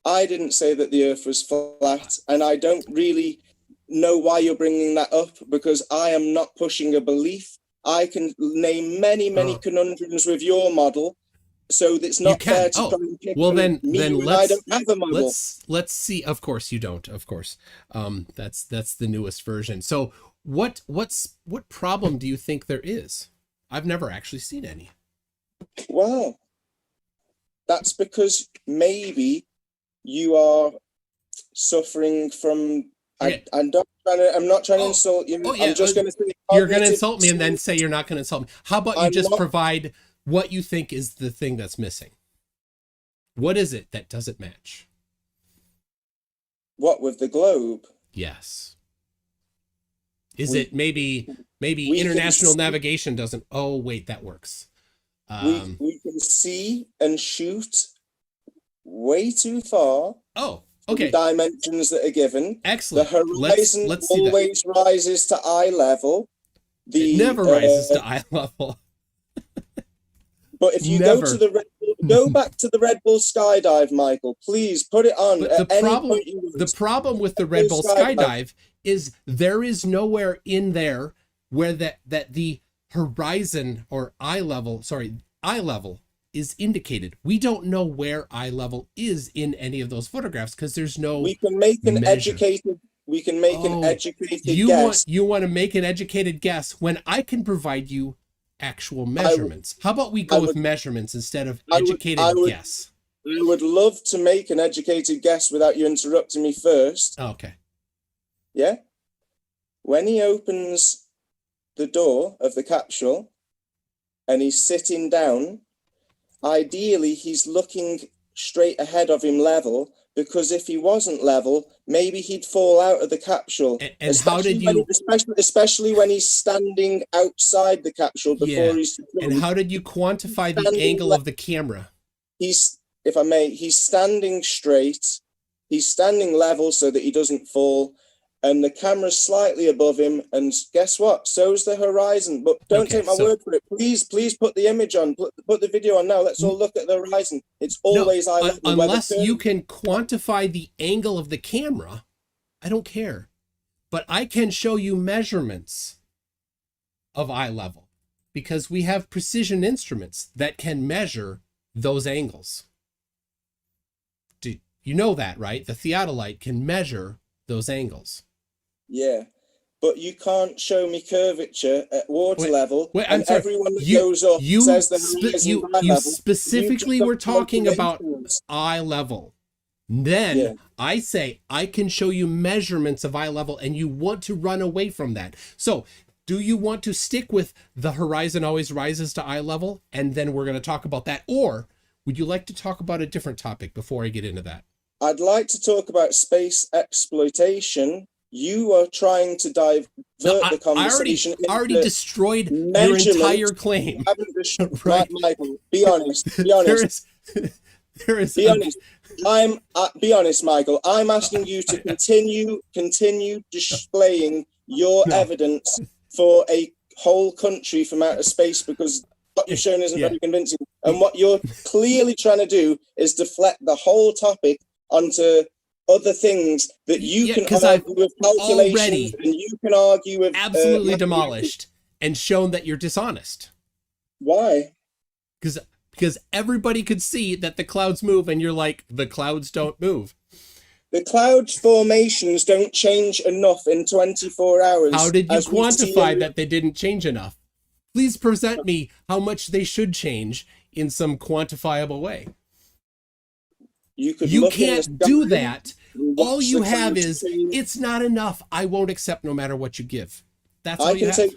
I didn't say that the Earth was flat, and I don't really know why you're bringing that up because I am not pushing a belief. I can name many conundrums with your model. So it's not fair to try and pick me when I don't have a model.
Let's see. Of course you don't. Of course, that's the newest version. So what problem do you think there is? I've never actually seen any.
Well, that's because maybe you are suffering from. Okay. I'm not trying to insult you. I'm just going to say
you're going to insult me and then say you're not going to insult me. How about you just provide what you think is the thing that's missing? What is it that doesn't match?
What, with the globe?
Yes. Is it maybe international navigation doesn't? Oh, wait, that works.
We can see and shoot way too far.
Oh, okay.
The dimensions that are given.
Excellent.
The horizon always rises to eye level.
It never rises to eye level.
But if you go to go back to the Red Bull skydive, Michael, please put it on.
But the problem with the Red Bull skydive is there is nowhere in there where that the horizon or eye level is indicated. We don't know where eye level is in any of those photographs because there's no.
We can make an educated. We can make an educated guess.
You want to make an educated guess when I can provide you actual measurements. How about we go with measurements instead of educated guess?
I would love to make an educated guess without you interrupting me first.
Okay.
Yeah? When he opens the door of the capsule and he's sitting down, ideally he's looking straight ahead of him level, because if he wasn't level, maybe he'd fall out of the capsule.
And how did you...
Especially when he's standing outside the capsule before he's...
And how did you quantify the angle of the camera?
He's standing straight. He's standing level so that he doesn't fall. and the camera's slightly above him, and guess what? So's the horizon. But don't
Okay,
take my word for it. Please put the image on. Put the video on now. Let's all look at the horizon. It's always eye level.
Unless you can quantify the angle of the camera, I don't care. But I can show you measurements of eye level because we have precision instruments that can measure those angles. Do you know that, right? The theodolite can measure those angles.
Yeah, but you can't show me curvature at water level.
Wait, I'm sorry.
Everyone that goes up says the horizon eye
you
level.
specifically were talking about eye level. Then
Yeah.
I say I can show you measurements of eye level, and you want to run away from that. So do you want to stick with the horizon always rises to eye level, and then we're going to talk about that? Or would you like to talk about a different topic before I get into that?
I'd like to talk about space exploitation. You are trying to divert the conversation.
I already destroyed your entire claim.
Right. Michael, be honest. Be honest.
There is.
Be honest. Be honest, Michael. I'm asking you to continue displaying your evidence for a whole country from outer space, because what you're showing isn't very convincing. And what you're clearly trying to do is deflect the whole topic onto other things that you can argue with calculations, and you can argue with
absolutely demolished and shown that you're dishonest.
Why?
Because everybody could see that the clouds move, and you're like, the clouds don't move.
The cloud formations don't change enough in 24 hours.
How did you quantify that they didn't change enough? Please present me how much they should change in some quantifiable way. You can't do that. All you have is, it's not enough. I won't accept no matter what you give. That's all you have.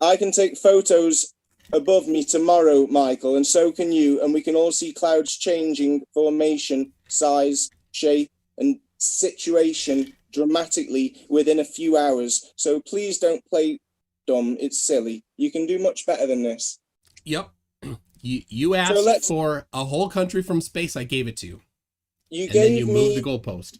I can take photos above me tomorrow, Michael, and so can you, and we can all see clouds changing formation, size, shape, and situation dramatically within a few hours. So please don't play dumb. It's silly. You can do much better than this.
Yep. You asked for a whole country from space. I gave it to you. Then you moved the goalpost.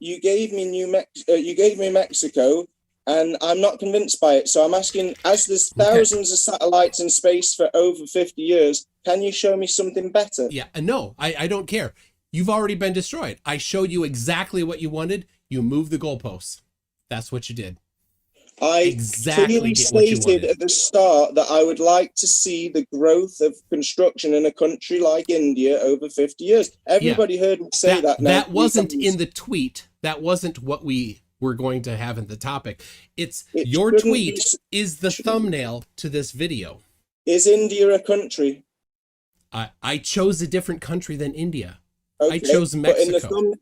You gave me Mexico, and I'm not convinced by it. So I'm asking, as there's thousands of satellites in space for over 50 years, can you show me something better?
Yeah, no, I don't care. You've already been destroyed. I showed you exactly what you wanted. You moved the goalposts. That's what you did.
I clearly stated at the start that I would like to see the growth of construction in a country like India over 50 years. Everybody heard me say that.
That wasn't in the tweet. That wasn't what we were going to have in the topic. Your tweet is the thumbnail to this video. Is
India a country?
I chose a different country than India. Okay, I chose Mexico.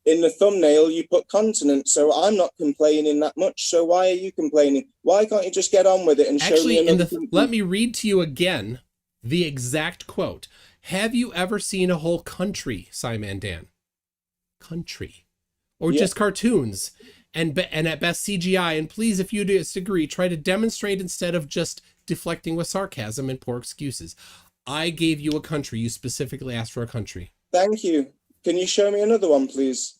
In the thumbnail, you put continent, so I'm not complaining that much. So why are you complaining? Why can't you just get on with it and show me another country?
Let me read to you again the exact quote. Have you ever seen a whole country, Simon Dan? Country. Or just cartoons, and at best CGI. And please, if you disagree, try to demonstrate instead of just deflecting with sarcasm and poor excuses. I gave you a country. You specifically asked for a country.
Thank you. Can you show me another one, please?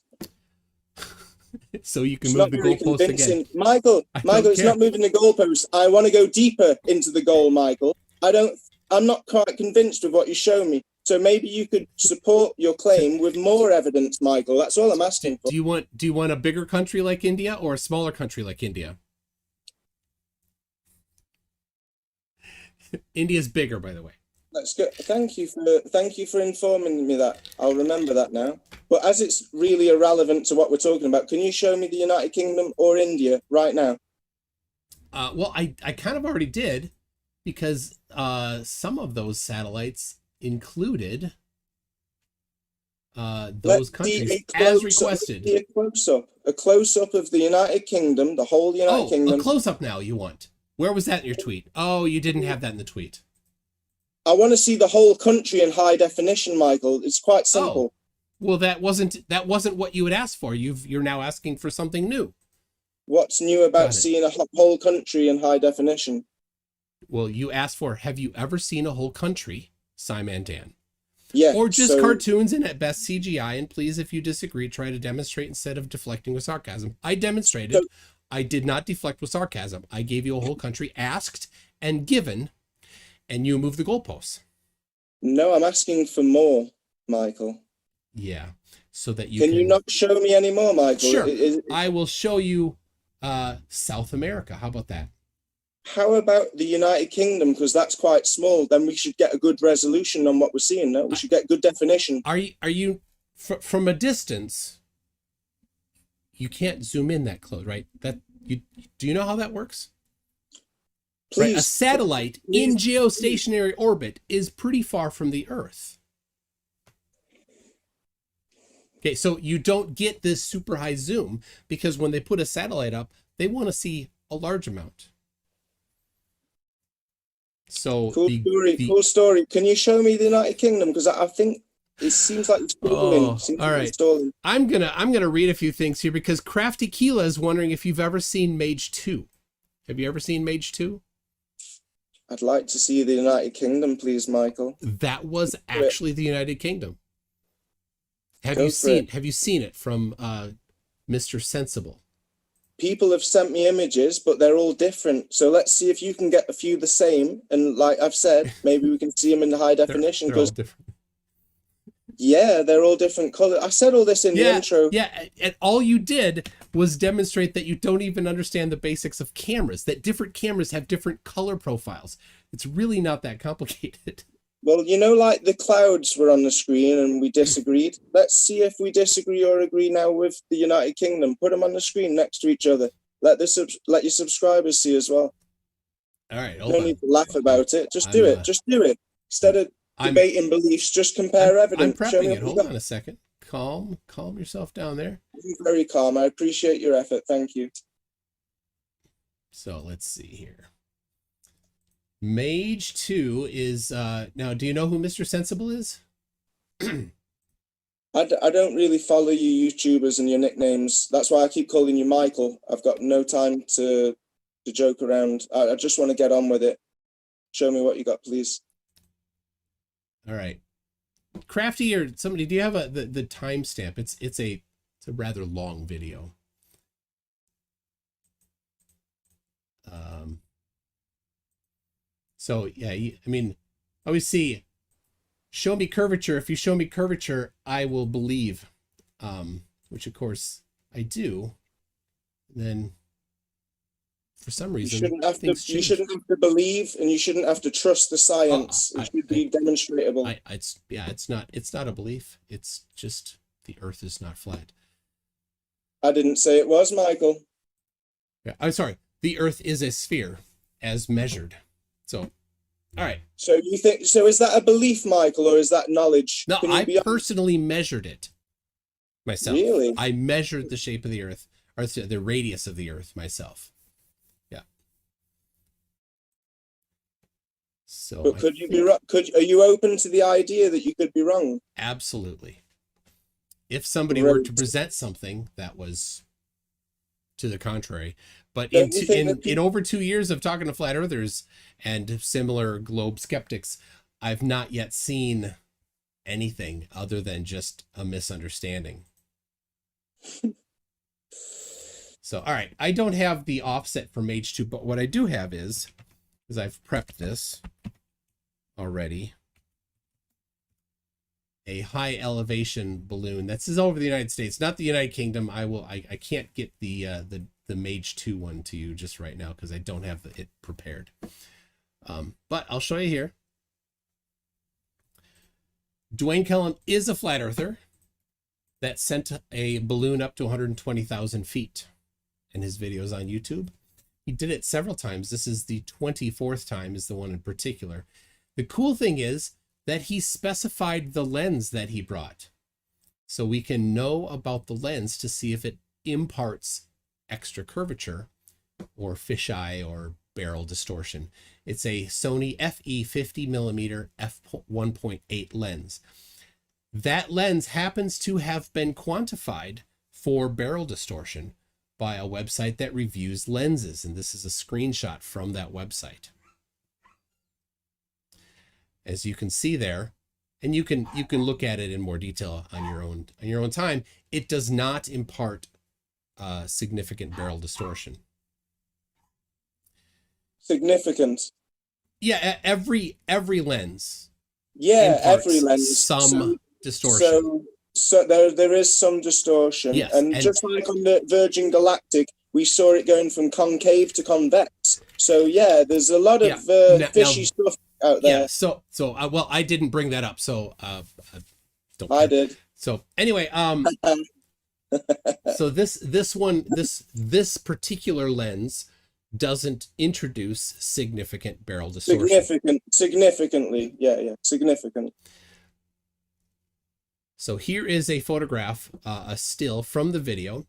So you can move the goalpost again.
Michael, it's not moving the goalpost. I want to go deeper into the goal, Michael. I'm not quite convinced with what you show me. So maybe you could support your claim with more evidence, Michael. That's all I'm asking for.
Do you want a bigger country like India or a smaller country like India? India's bigger, by the way.
That's good. Thank you for informing me that. I'll remember that now. But as it's really irrelevant to what we're talking about, can you show me the United Kingdom or India right now?
Well, I kind of already did, because some of those satellites included those countries as requested.
A close-up of the United Kingdom, the whole United Kingdom.
A close-up now you want. Where was that in your tweet? Oh, you didn't have that in the tweet.
I want to see the whole country in high definition, Michael. It's quite simple.
Well, that wasn't what you had asked for. You're now asking for something new.
What's new about seeing a whole country in high definition?
Well, you asked for, have you ever seen a whole country, Simon Dan?
Yeah.
Or just
So
cartoons and at best CGI. And please, if you disagree, try to demonstrate instead of deflecting with sarcasm. I demonstrated. I did not deflect with sarcasm. I gave you a whole country, asked and given, and you moved the goalposts.
no, I'm asking for more, Michael.
Yeah. So that you
can you not show me any more, Michael?
Sure. I will show you South America. How about that?
How about the United Kingdom? Because that's quite small. Then we should get a good resolution on what we're seeing. No, we should get good definition.
Are you from a distance? You can't zoom in that close, right? Do you know how that works?
Please,
right? A satellite in geostationary orbit is pretty far from the Earth. Okay, so you don't get this super high zoom because when they put a satellite up, they want to see a large amount. So
cool story. Can you show me the United Kingdom? Because I think it seems like it's stalling.
All right. I'm gonna read a few things here because Crafty Keela is wondering if you've ever seen Mage 2. Have you ever seen Mage 2?
I'd like to see the United Kingdom, please, Michael.
That was actually the United Kingdom. Have you seen it from Mr. Sensible?
People have sent me images, but they're all different. So let's see if you can get a few the same. And like I've said, maybe we can see them in the high definition.
They're all different.
Yeah, they're all different colors. I said all this in the intro.
Yeah, and all you did was demonstrate that you don't even understand the basics of cameras, that different cameras have different color profiles. It's really not that complicated.
Well, you know, like the clouds were on the screen and we disagreed. Let's see if we disagree or agree now with the United Kingdom. Put them on the screen next to each other. Let your subscribers see as well.
All right.
No need to laugh about it. Just do it. Just do it. Instead of debating beliefs, just compare evidence.
I'm prepping it. Hold on a second. Calm yourself down there.
I'm very calm. I appreciate your effort. Thank you.
So let's see here. Mage 2 is now, do you know who Mr. Sensible is?
I don't really follow you YouTubers and your nicknames. That's why I keep calling you Michael. I've got no time to joke around. I just want to get on with it. Show me what you got, please.
All right. Crafty or somebody, do you have the timestamp? It's a rather long video. So yeah, I mean, I always see, show me curvature. If you show me curvature, I will believe, which of course I do. And then for some reason,
you shouldn't have to believe, and you shouldn't have to trust the science. It should be demonstratable.
It's not a belief. It's just the Earth is not flat.
I didn't say it was, Michael.
Yeah, I'm sorry. The Earth is a sphere as measured. So, all right.
So you think, so is that a belief, Michael, or is that knowledge?
No, I personally measured it myself.
Really?
I measured the shape of the Earth, or the radius of the Earth myself. Yeah. So,
but could you be wrong? Are you open to the idea that you could be wrong?
Absolutely. If somebody were to present something that was to the contrary, but in over 2 years of talking to flat earthers and similar globe skeptics, I've not yet seen anything other than just a misunderstanding. So, all right, I don't have the offset from H2, but what I do have is I've prepped this already. A high elevation balloon. That's over the United States, not the United Kingdom. I can't get the Mage 2 one to you just right now because I don't have it prepared. But I'll show you here. Dwayne Kellum is a flat earther that sent a balloon up to 120,000 feet in his videos on YouTube. He did it several times. This is the 24th time is the one in particular. The cool thing is that he specified the lens that he brought. So we can know about the lens to see if it imparts extra curvature or fisheye or barrel distortion. It's a Sony FE 50mm f1.8 lens. That lens happens to have been quantified for barrel distortion by a website that reviews lenses. And this is a screenshot from that website. As you can see there, And you can look at it in more detail on your own time. It does not impart significant barrel distortion.
Significant.
Yeah, every lens.
Yeah,
imparts
every lens.
some distortion.
So there is some distortion.
Yes,
and just like on the Virgin Galactic, we saw it going from concave to convex. So yeah, there's a lot of fishy stuff out there.
Yeah. So well, I didn't bring that up. So don't.
I did.
So anyway, so this particular lens doesn't introduce significant barrel distortion.
Significantly, yeah, significant.
So here is a photograph, a still from the video.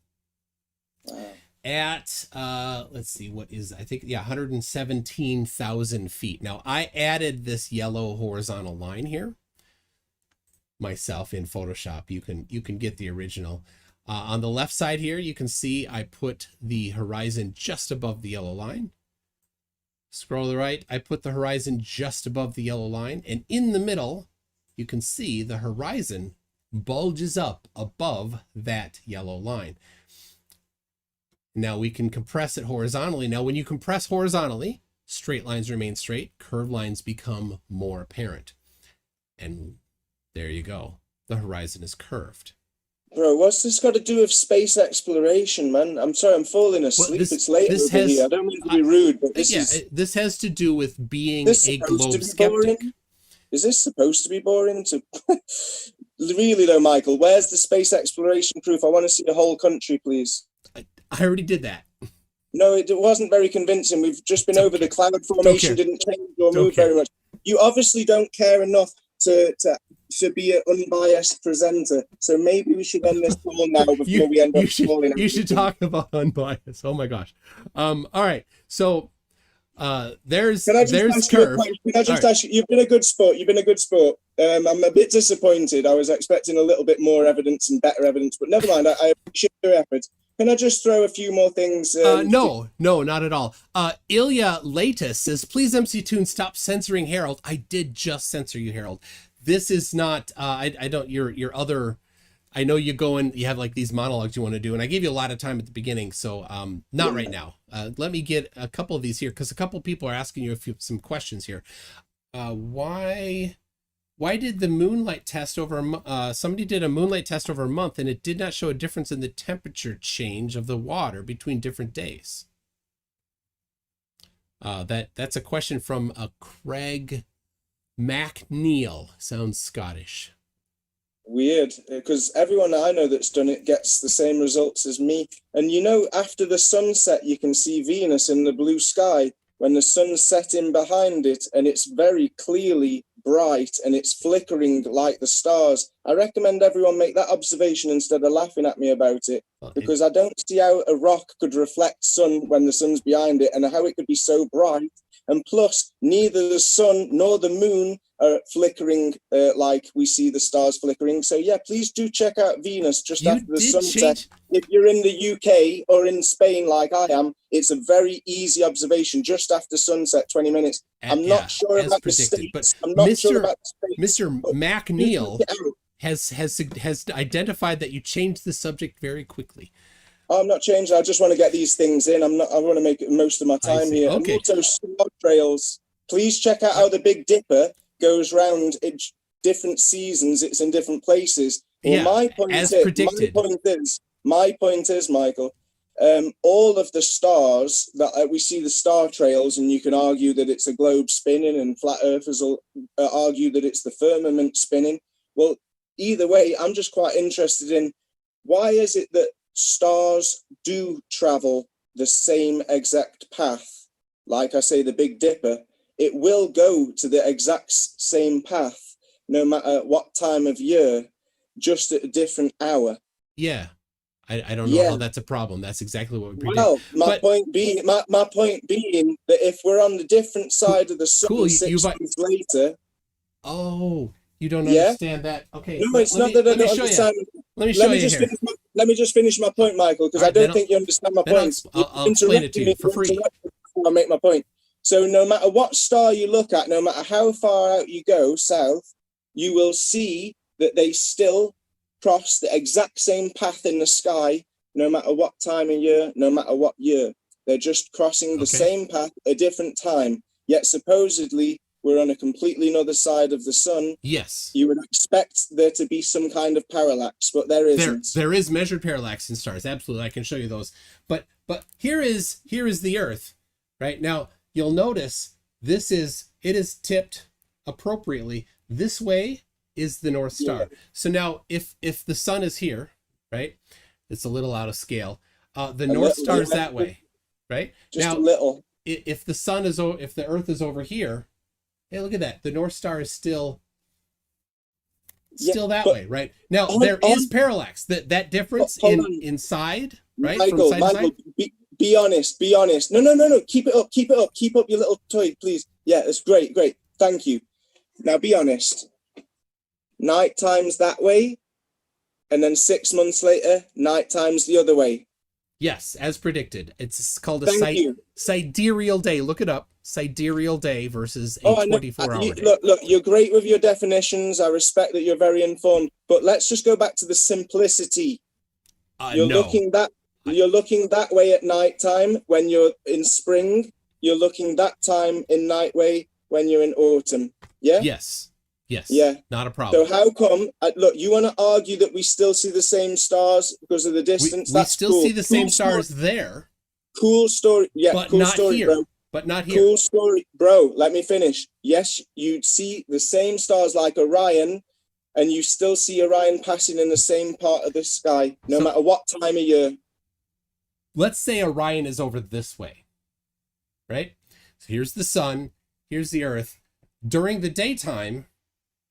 Wow.
At let's see, what is, I think, 117,000 feet. Now I added this yellow horizontal line here myself in Photoshop. You can get the original. On the left side here, you can see I put the horizon just above the yellow line. Scroll to the right, I put the horizon just above the yellow line, and in the middle, you can see the horizon bulges up above that yellow line. Now we can compress it horizontally. Now, when you compress horizontally, straight lines remain straight, curved lines become more apparent. And there you go. The horizon is curved.
Bro, what's this got to do with space exploration, man? I'm sorry, I'm falling asleep.
Well,
it's late over here. I don't mean to be rude, but
this has to do with being a globe skeptic.
Boring? Is this supposed to be boring? Really though, Michael, where's the space exploration proof? I want to see the whole country, please.
I already did that.
No, it wasn't very convincing. We've just been over the cloud formation, didn't change or move very much. You obviously don't care enough to be an unbiased presenter. So maybe we should end this call now before we end up falling.
You should talk about unbiased. Oh my gosh. All right. So there's curve.
Can I just ask you, you've been a good sport. I'm a bit disappointed. I was expecting a little bit more evidence and better evidence, but never mind. I appreciate your efforts. Can I just throw a few more things?
No, not at all. Ilya Latus says, please MC.Toon, stop censoring Harold. I did just censor you, Harold. This is not, I don't, your other, I know you go and you have like these monologues you want to do, and I gave you a lot of time at the beginning, so not right now. Let me get a couple of these here, because a couple of people are asking you some questions here. Why did the moonlight test over, somebody did a moonlight test over a month and it did not show a difference in the temperature change of the water between different days? That's a question from Craig MacNeil. Sounds Scottish.
Weird, because everyone I know that's done it gets the same results as me. And you know, after the sunset, you can see Venus in the blue sky when the sun's setting behind it, and it's very clearly bright and it's flickering like the stars. I recommend everyone make that observation instead of laughing at me about it, because I don't see how a rock could reflect sun when the sun's behind it and how it could be so bright. And plus, neither the sun nor the moon are flickering like we see the stars flickering. So yeah, please do check out Venus just after the sunset. If you're in the UK or in Spain like I am, it's a very easy observation just after sunset, 20 minutes. I'm not sure about the States. I'm not sure about the States.
Mr. MacNeil has identified that you changed the subject very quickly.
I'm not changing. I just want to get these things in. I want to make it most of my time here.
Okay.
And also star trails. Please check out how the Big Dipper goes round in different seasons. It's in different places. Well, my point is, Michael, all of the stars that we see the star trails, and you can argue that it's a globe spinning, and flat earthers will argue that it's the firmament spinning. Well, either way, I'm just quite interested in why is it that stars do travel the same exact path. Like I say, the Big Dipper, it will go to the exact same path no matter what time of year, just at a different hour.
Yeah, I don't know how that's a problem. That's exactly what we predict.
Well, my point being that if we're on the different side of the sun 6 months later.
Oh, you don't understand that? Okay.
No, it's not that I don't understand.
Let me show you here.
Let me just finish my point, Michael, because I don't think you understand my point.
I'll explain it to you for free.
Before I make my point. So no matter what star you look at, no matter how far out you go south, you will see that they still cross the exact same path in the sky, no matter what time of year, no matter what year. They're just crossing the same path at a different time. Yet supposedly we're on a completely another side of the sun.
Yes.
You would expect there to be some kind of parallax, but there isn't.
There is measured parallax in stars. Absolutely. I can show you those. But here is the Earth, right? Now you'll notice it is tipped appropriately. This way is the North Star. Yeah. So now if the sun is here, right? It's a little out of scale. The North Star is that way, right?
Just
now,
a little.
If the Earth is over here, hey, look at that. The North Star is still that way, right? Now there is parallax. That difference inside, right?
Michael,
from side to side.
Be honest. No. Keep it up. Keep up your little toy, please. Yeah, it's great. Thank you. Now be honest. Night time's that way, and then 6 months later, night time's the other way.
Yes, as predicted. It's called a sidereal day. Look it up. Sidereal day versus a 24-hour day.
Look, you're great with your definitions. I respect that you're very informed. But let's just go back to the simplicity. You're looking that way at night time when you're in spring. You're looking that time in night way when you're in autumn. Yeah?
Yes.
Yeah.
Not a problem.
So how come, look, you want to argue that we still see the same stars because of the distance?
We still see the same stars there.
Cool story. Yeah,
but
cool
not
story,
here.
bro.
But not here.
Cool story. Bro, let me finish. Yes, you'd see the same stars like Orion, and you still see Orion passing in the same part of the sky, no matter what time of year.
Let's say Orion is over this way, right? So here's the sun, here's the Earth. During the daytime,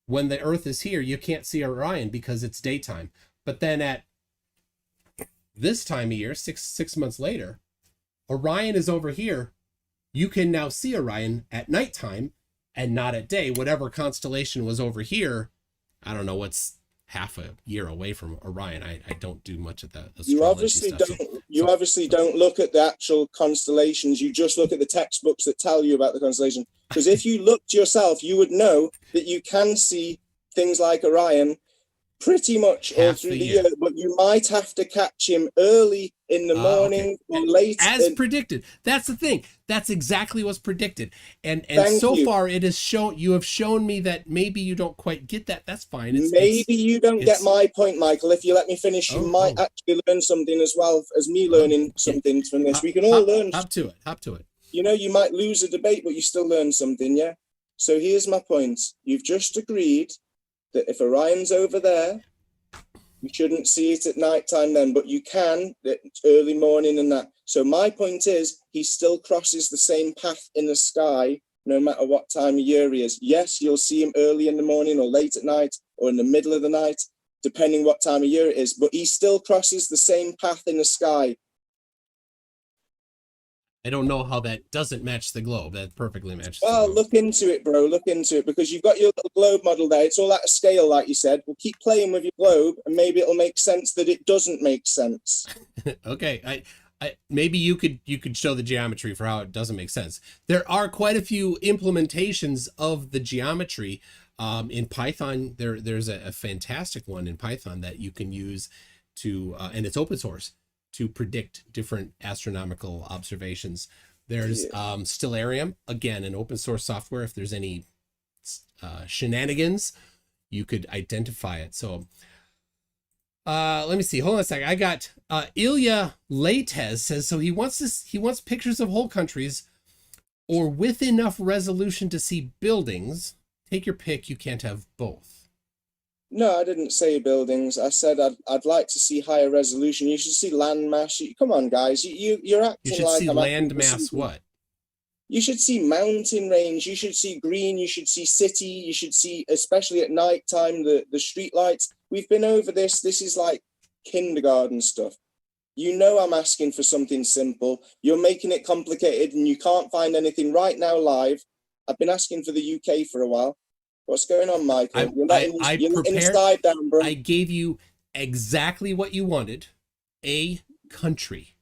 when the Earth is here, you can't see Orion because it's daytime. But then at this time of year, six months later, Orion is over here. You can now see Orion at nighttime and not at day. Whatever constellation was over here, I don't know what's half a year away from Orion. I don't do much of that.
You obviously don't look at the actual constellations. You just look at the textbooks that tell you about the constellation. Because if you looked yourself, you would know that you can see things like Orion pretty much all through the year, but you might have to catch him early in the morning or late.
As predicted. That's the thing. That's exactly what's predicted. And so far it has you have shown me that maybe you don't quite get that. That's fine.
Maybe you don't get my point, Michael. If you let me finish, you might actually learn something as well as me learning something from this. We can all learn.
Hop to it.
You know, you might lose a debate, but you still learn something, yeah? So here's my point. You've just agreed that if Orion's over there, you shouldn't see it at night time then, but you can at early morning and that. So my point is, he still crosses the same path in the sky, no matter what time of year he is. Yes, you'll see him early in the morning or late at night or in the middle of the night, depending what time of year it is, but he still crosses the same path in the sky.
I don't know how that doesn't match the globe. That perfectly matches.
Well, look into it, bro. Look into it, because you've got your little globe model there. It's all out of scale, like you said. We'll keep playing with your globe, and maybe it'll make sense that it doesn't make sense.
Okay, I maybe you could show the geometry for how it doesn't make sense. There are quite a few implementations of the geometry in Python. There's a fantastic one in Python that you can use to, and it's open source, to predict different astronomical observations. There's Stellarium, again, an open source software. If there's any shenanigans, you could identify it. So let me see. Hold on a second. I got Ilya Latez says, so he wants pictures of whole countries or with enough resolution to see buildings. Take your pick. You can't have both.
No, I didn't say buildings. I said I'd like to see higher resolution. You should see land mass. Come on, guys. You're acting like...
You should see land mass what?
You should see mountain range. You should see green. You should see city. You should see, especially at night time, the street lights. We've been over this. This is like kindergarten stuff. You know I'm asking for something simple. You're making it complicated and you can't find anything right now live. I've been asking for the UK for a while. What's going on, Michael? You're letting his side down, bro.
I gave you exactly what you wanted. A country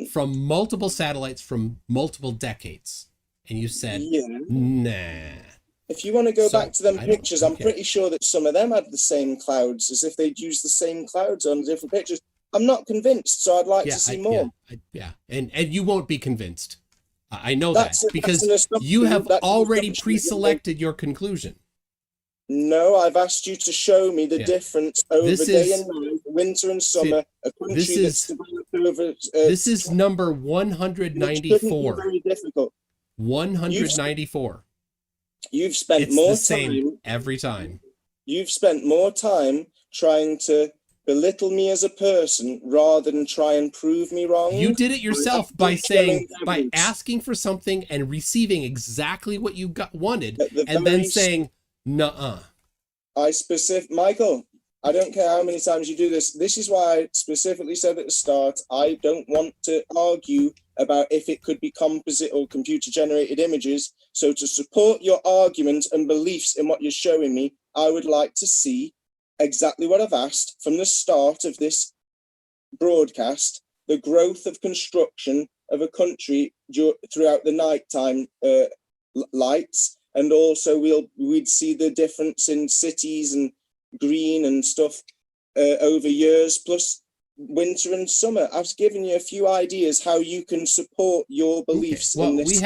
from multiple satellites from multiple decades. And you said, nah.
If you want to go back to them pictures, I'm
okay.
pretty sure that some of them had the same clouds, as if they'd used the same clouds on different pictures. I'm not convinced, so I'd like to see more.
And you won't be convinced. I know
That's
because
an assumption.
you have
That's an
already
assumption.
pre-selected your conclusion.
No, I've asked you to show me the difference over day and night, winter and summer, a country that's developed over...
this is number 194.
Very difficult.
194.
You've spent
it's
more
the same
time...
every time.
You've spent more time trying to belittle me as a person rather than try and prove me wrong.
You did it yourself by asking for something and receiving exactly what you wanted, and then saying, nuh-uh.
Michael, I don't care how many times you do this. This is why I specifically said at the start, I don't want to argue about if it could be composite or computer-generated images. So to support your argument and beliefs in what you're showing me, I would like to see exactly what I've asked from the start of this broadcast, the growth of construction of a country throughout the nighttime lights. And also we'd see the difference in cities and green and stuff over years, plus winter and summer. I've given you a few ideas how you can support your beliefs.
Well,
in this.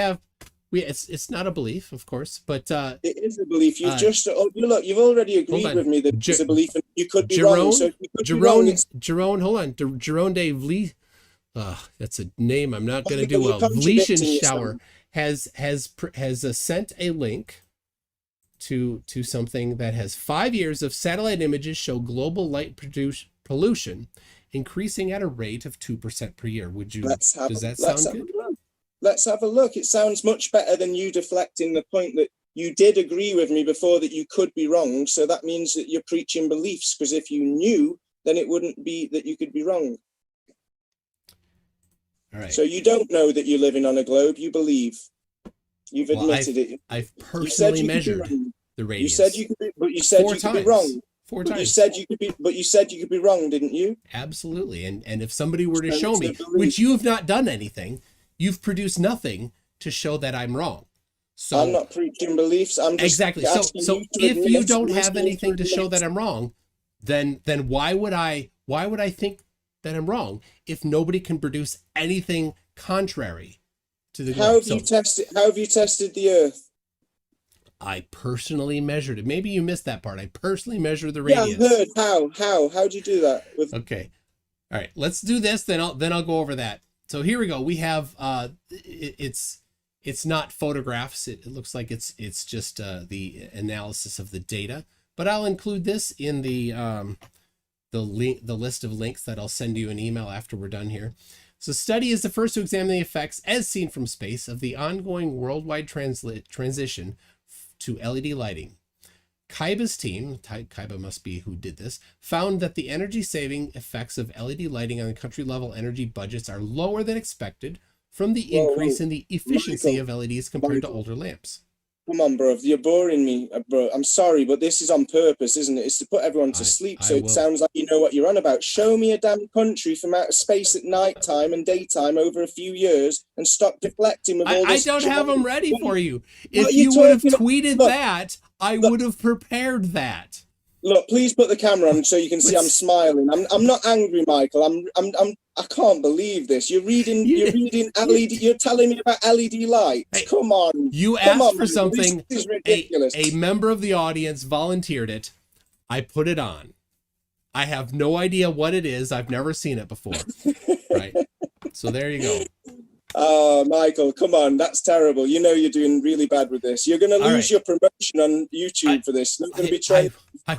It's not a belief, of course, but
it is a belief. You've you've already agreed with me that it's a belief, and you could be wrong. So if you could be wrong,
Jerome, hold on, Jerome de Vlies. That's a name I'm not going to do well. Vliesenshower has sent a link to something that has 5 years of satellite images show global light pollution increasing at a rate of 2% per year. Does that sound good?
Let's have a look. It sounds much better than you deflecting the point that you did agree with me before that you could be wrong. So that means that you're preaching beliefs, because if you knew, then it wouldn't be that you could be wrong.
All right.
So you don't know that you're living on a globe. You believe. You've admitted it.
I've personally measured the radius.
You said you could be, but you said you could be wrong.
4 times.
You said you could be wrong, didn't you?
Absolutely. And if somebody were to show me, which you have not done anything, you've produced nothing to show that I'm wrong. So
I'm not preaching beliefs. I'm just
exactly. So if you don't have anything to show that I'm wrong, then why would I think that I'm wrong if nobody can produce anything contrary to the
How have you tested the Earth?
I personally measured it. Maybe you missed that part. I personally measured the radius.
Yeah, I've heard. How'd you do that?
Okay. All right. Let's do this. Then I'll go over that. So here we go. We have it's not photographs. It looks like it's just the analysis of the data. But I'll include this in the list of links that I'll send you an email after we're done here. So study is the first to examine the effects as seen from space of the ongoing worldwide transition to LED lighting. Kaiba's team, Kaiba must be who did this, found that the energy saving effects of LED lighting on the country level energy budgets are lower than expected from the increase in the efficiency of LEDs compared to older lamps.
Come on, bro. You're boring me, bro. I'm sorry, but this is on purpose, isn't it? It's to put everyone to sleep, so it sounds like you know what you're on about. Show me a damn country from outer space at night time and daytime over a few years and stop deflecting with all this.
I don't have them ready for you. If you would have tweeted that, I would have prepared that.
Look, please put the camera on so you can see I'm smiling. I'm not angry, Michael. I can't believe this. You're reading LED. You're telling me about LED lights. Hey, come on.
You asked for something. This is ridiculous. A member of the audience volunteered it. I put it on. I have no idea what it is. I've never seen it before. Right. So there you go.
Oh, Michael, come on. That's terrible. You know you're doing really bad with this. You're going to lose your promotion on YouTube for this. Not going to be trending.
I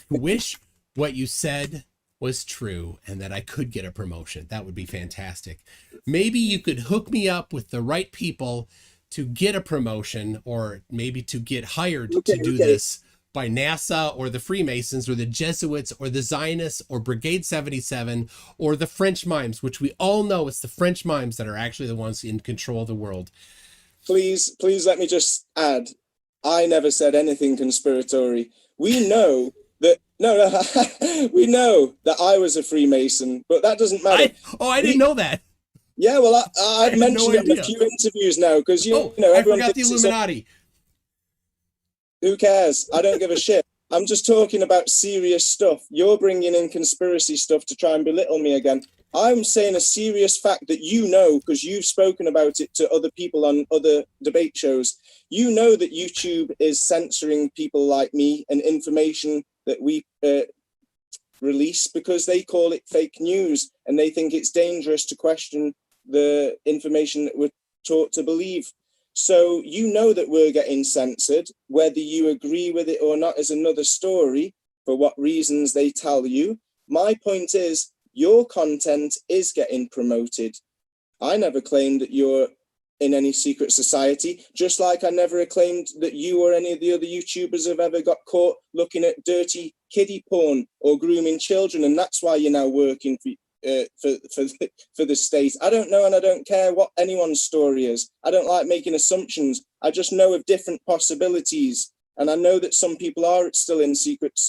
wish what you said was true and that I could get a promotion. That would be fantastic. Maybe you could hook me up with the right people to get a promotion, or maybe to get hired to do this by NASA or the Freemasons or the Jesuits or the Zionists or Brigade 77 or the French mimes, which we all know it's the French mimes that are actually the ones in control of the world.
Please let me just add, I never said anything conspiratory. We know that, we know that I was a Freemason, but that doesn't matter.
I didn't know that.
Yeah, well, I've mentioned it in a few interviews now, because, you know, everyone
I forgot the Illuminati.
Who cares? I don't give a shit. I'm just talking about serious stuff. You're bringing in conspiracy stuff to try and belittle me again. I'm saying a serious fact that you know, because you've spoken about it to other people on other debate shows. You know that YouTube is censoring people like me and information that we release because they call it fake news and they think it's dangerous to question the information that we're taught to believe. So you know that we're getting censored. Whether you agree with it or not is another story, for what reasons they tell you. My point is, your content is getting promoted. I never claimed that you're in any secret society, just like I never claimed that you or any of the other YouTubers have ever got caught looking at dirty kiddie porn or grooming children, and that's why you're now working for the state. I don't know, and I don't care what anyone's story is. I don't like making assumptions. I just know of different possibilities, and I know that some people are still in secret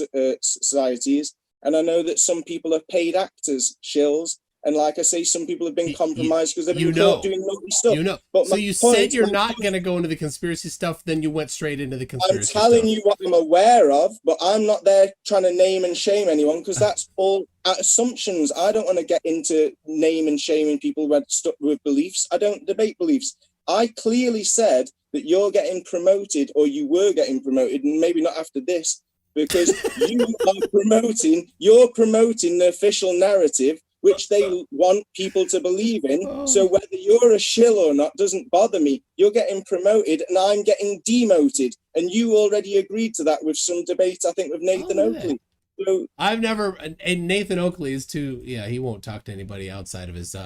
societies, and I know that some people are paid actors, shills. And like I say, some people have been compromised because they've been caught doing naughty stuff.
You know.
But
so you said you're not going to go into the conspiracy stuff, then you went straight into the conspiracy stuff.
I'm telling you what I'm aware of, but I'm not there trying to name and shame anyone because that's all assumptions. I don't want to get into name and shaming people stuck with beliefs. I don't debate beliefs. I clearly said that you're getting promoted, or you were getting promoted, and maybe not after this, because you're promoting the official narrative which they want people to believe in. So whether you're a shill or not doesn't bother me. You're getting promoted and I'm getting demoted. And you already agreed to that with some debate, I think, with Nathan Oakley. So,
I've never, and Nathan Oakley is too, yeah, he won't talk to anybody outside of his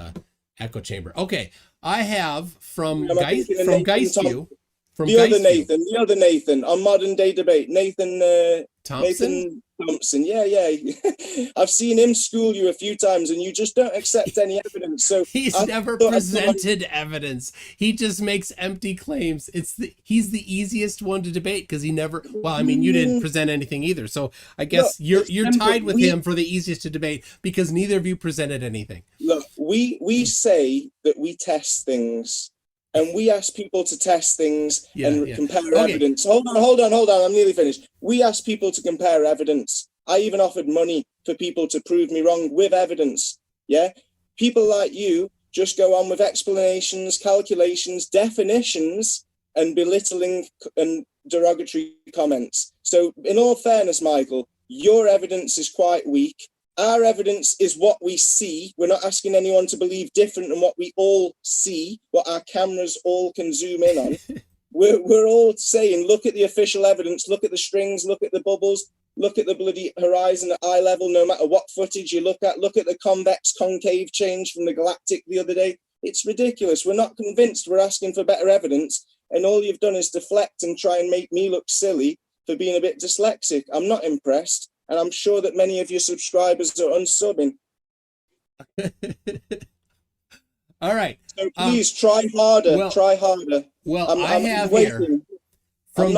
echo chamber. Okay, I have from Geistview.
The other Nathan on Modern Day Debate, Nathan
Thompson.
Yeah. I've seen him school you a few times, and you just don't accept any evidence. So
he's never presented evidence. He just makes empty claims. He's the easiest one to debate because he never. Well, I mean, you didn't present anything either, so I guess you're tied with him for the easiest to debate because neither of you presented anything.
Look, we say that we test things. And we ask people to test things and compare evidence. Hold on. I'm nearly finished. We ask people to compare evidence. I even offered money for people to prove me wrong with evidence. Yeah. People like you just go on with explanations, calculations, definitions, and belittling and derogatory comments. So in all fairness, Michael, your evidence is quite weak. Our evidence is what we see. We're not asking anyone to believe different than what we all see, what our cameras all can zoom in on. We're all saying, look at the official evidence, look at the strings, look at the bubbles, look at the bloody horizon at eye level, no matter what footage you look at the convex concave change from the galactic the other day. It's ridiculous. We're not convinced. We're asking for better evidence. And all you've done is deflect and try and make me look silly for being a bit dyslexic. I'm not impressed. And I'm sure that many of your subscribers are unsubbing.
All right.
So please try harder.
Well, I have here from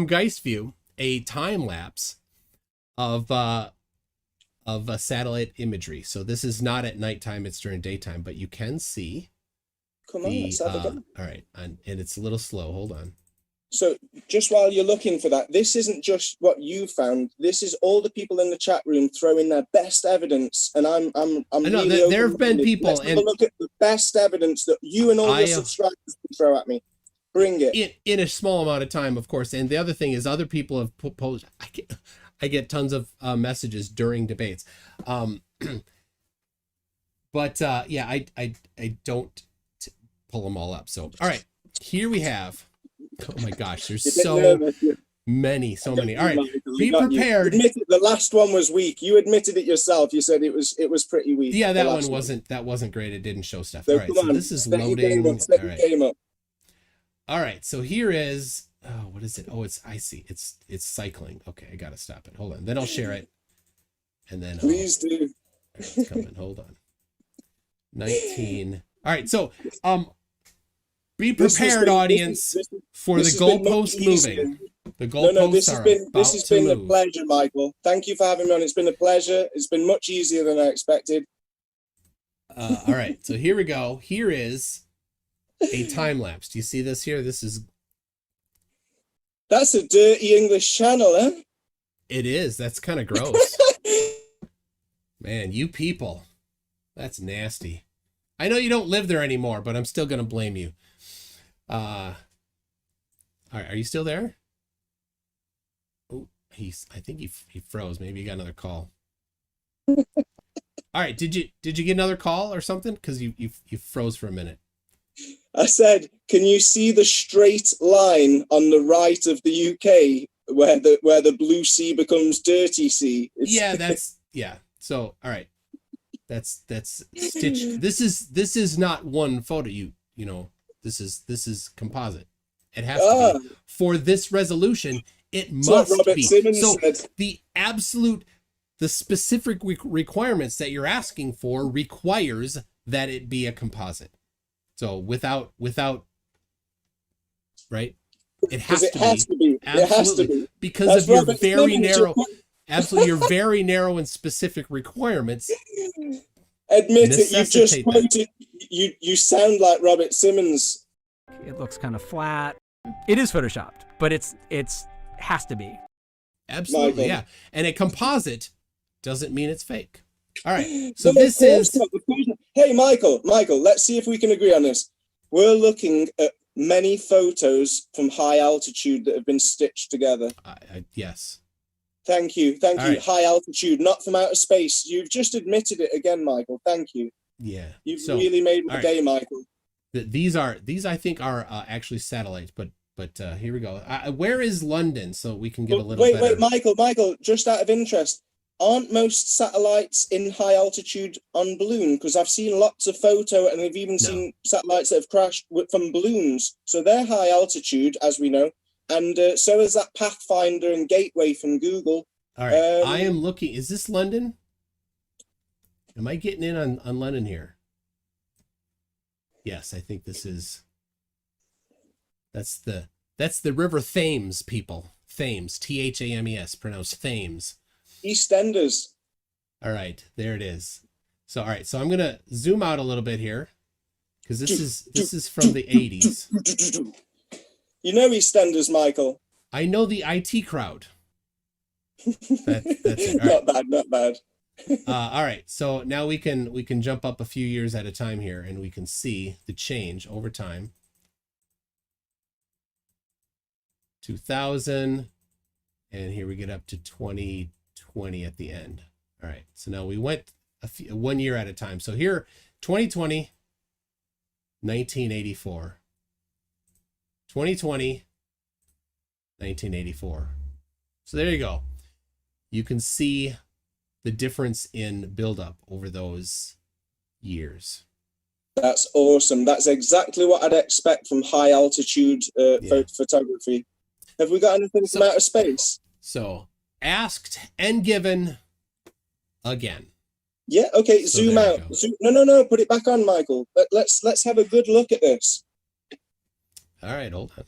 Geistview a time lapse of satellite imagery. So this is not at nighttime; it's during daytime, but you can see.
Come on, let's have a go.
All right, and it's a little slow. Hold on.
So just while you're looking for that, this isn't just what you found. This is all the people in the chat room throwing their best evidence. And I'm
I know really there have been people.
Let's have a look at the best evidence that you and all your subscribers can throw at me. Bring it
in a small amount of time, of course. And the other thing is, other people have posed. I get tons of messages during debates, but yeah, I don't pull them all up. So all right, here we have. Oh my gosh, there's so many. All right, be prepared.
The last one was weak. You admitted it yourself. You said it was pretty weak.
Yeah, that one wasn't great. It didn't show stuff. All right, so this is loading. All right, so here is what is it? Oh, I see. It's cycling. Okay, I gotta stop it. Hold on. Then I'll share it. And then
please do.
It's coming. Hold on. 19. All right, so be prepared, audience, for the goalpost moving. The goalposts
this has been a pleasure, Michael. Thank you for having me on. It's been a pleasure. It's been much easier than I expected.
All right, so here we go. Here is a time lapse. Do you see this here? This is
That's a dirty English channel, huh?
It is. That's kind of gross. Man, you people. That's nasty. I know you don't live there anymore, but I'm still going to blame you. All right, are you still there? Oh, I think he froze. Maybe you got another call. All right, did you get another call or something? Because you froze for a minute.
I said, can you see the straight line on the right of the UK where the blue sea becomes dirty sea?
Yeah. So, all right. That's stitched. This is not one photo. You know, this is composite. It has to be for this resolution. It must be. So the specific requirements that you're asking for requires that it be a composite. So without, right? It has to be. Absolutely. It has to be. Because that's of your very narrow, absolutely, your very narrow and specific requirements.
Admit it, you just quoted, you sound like Robert Simmons.
It looks kind of flat. It is photoshopped, but it's has to be.
Absolutely, Michael. Yeah. And a composite doesn't mean it's fake. All right. So this is...
Hey, Michael, let's see if we can agree on this. We're looking at many photos from high altitude that have been stitched together.
Yes.
Thank you.
Right.
High altitude, not from outer space. You've just admitted it again, Michael. Thank you.
Yeah.
You've really made my day, Michael.
These I think are actually satellites, but here we go. Where is London? So we can get a little better.
Wait, Michael, just out of interest, aren't most satellites in high altitude on balloon? Because I've seen lots of photo and I've even seen satellites that have crashed from balloons. So they're high altitude, as we know. And so is that Pathfinder and Gateway from Google.
All right, I am looking. Is this London? Am I getting in on London here? Yes, I think this is. That's the River Thames, people. Thames, Thames, pronounced Thames.
EastEnders.
All right, there it is. So all right, so I'm gonna zoom out a little bit here because this is from the 80s.
You know EastEnders, Michael.
I know the IT crowd. That's it.
Not bad.
All right, so now we can jump up a few years at a time here, and we can see the change over time. 2000, and here we get up to 2020 at the end. All right, so now we went 1 year at a time. So here, 2020, 1984. 2020, 1984. So there you go. You can see the difference in buildup over those years.
That's awesome. That's exactly what I'd expect from high altitude photography. Have we got anything from outer space?
So asked and given again.
Yeah. Okay. So zoom out. No. Put it back on, Michael. Let's have a good look at this.
All right. Hold on.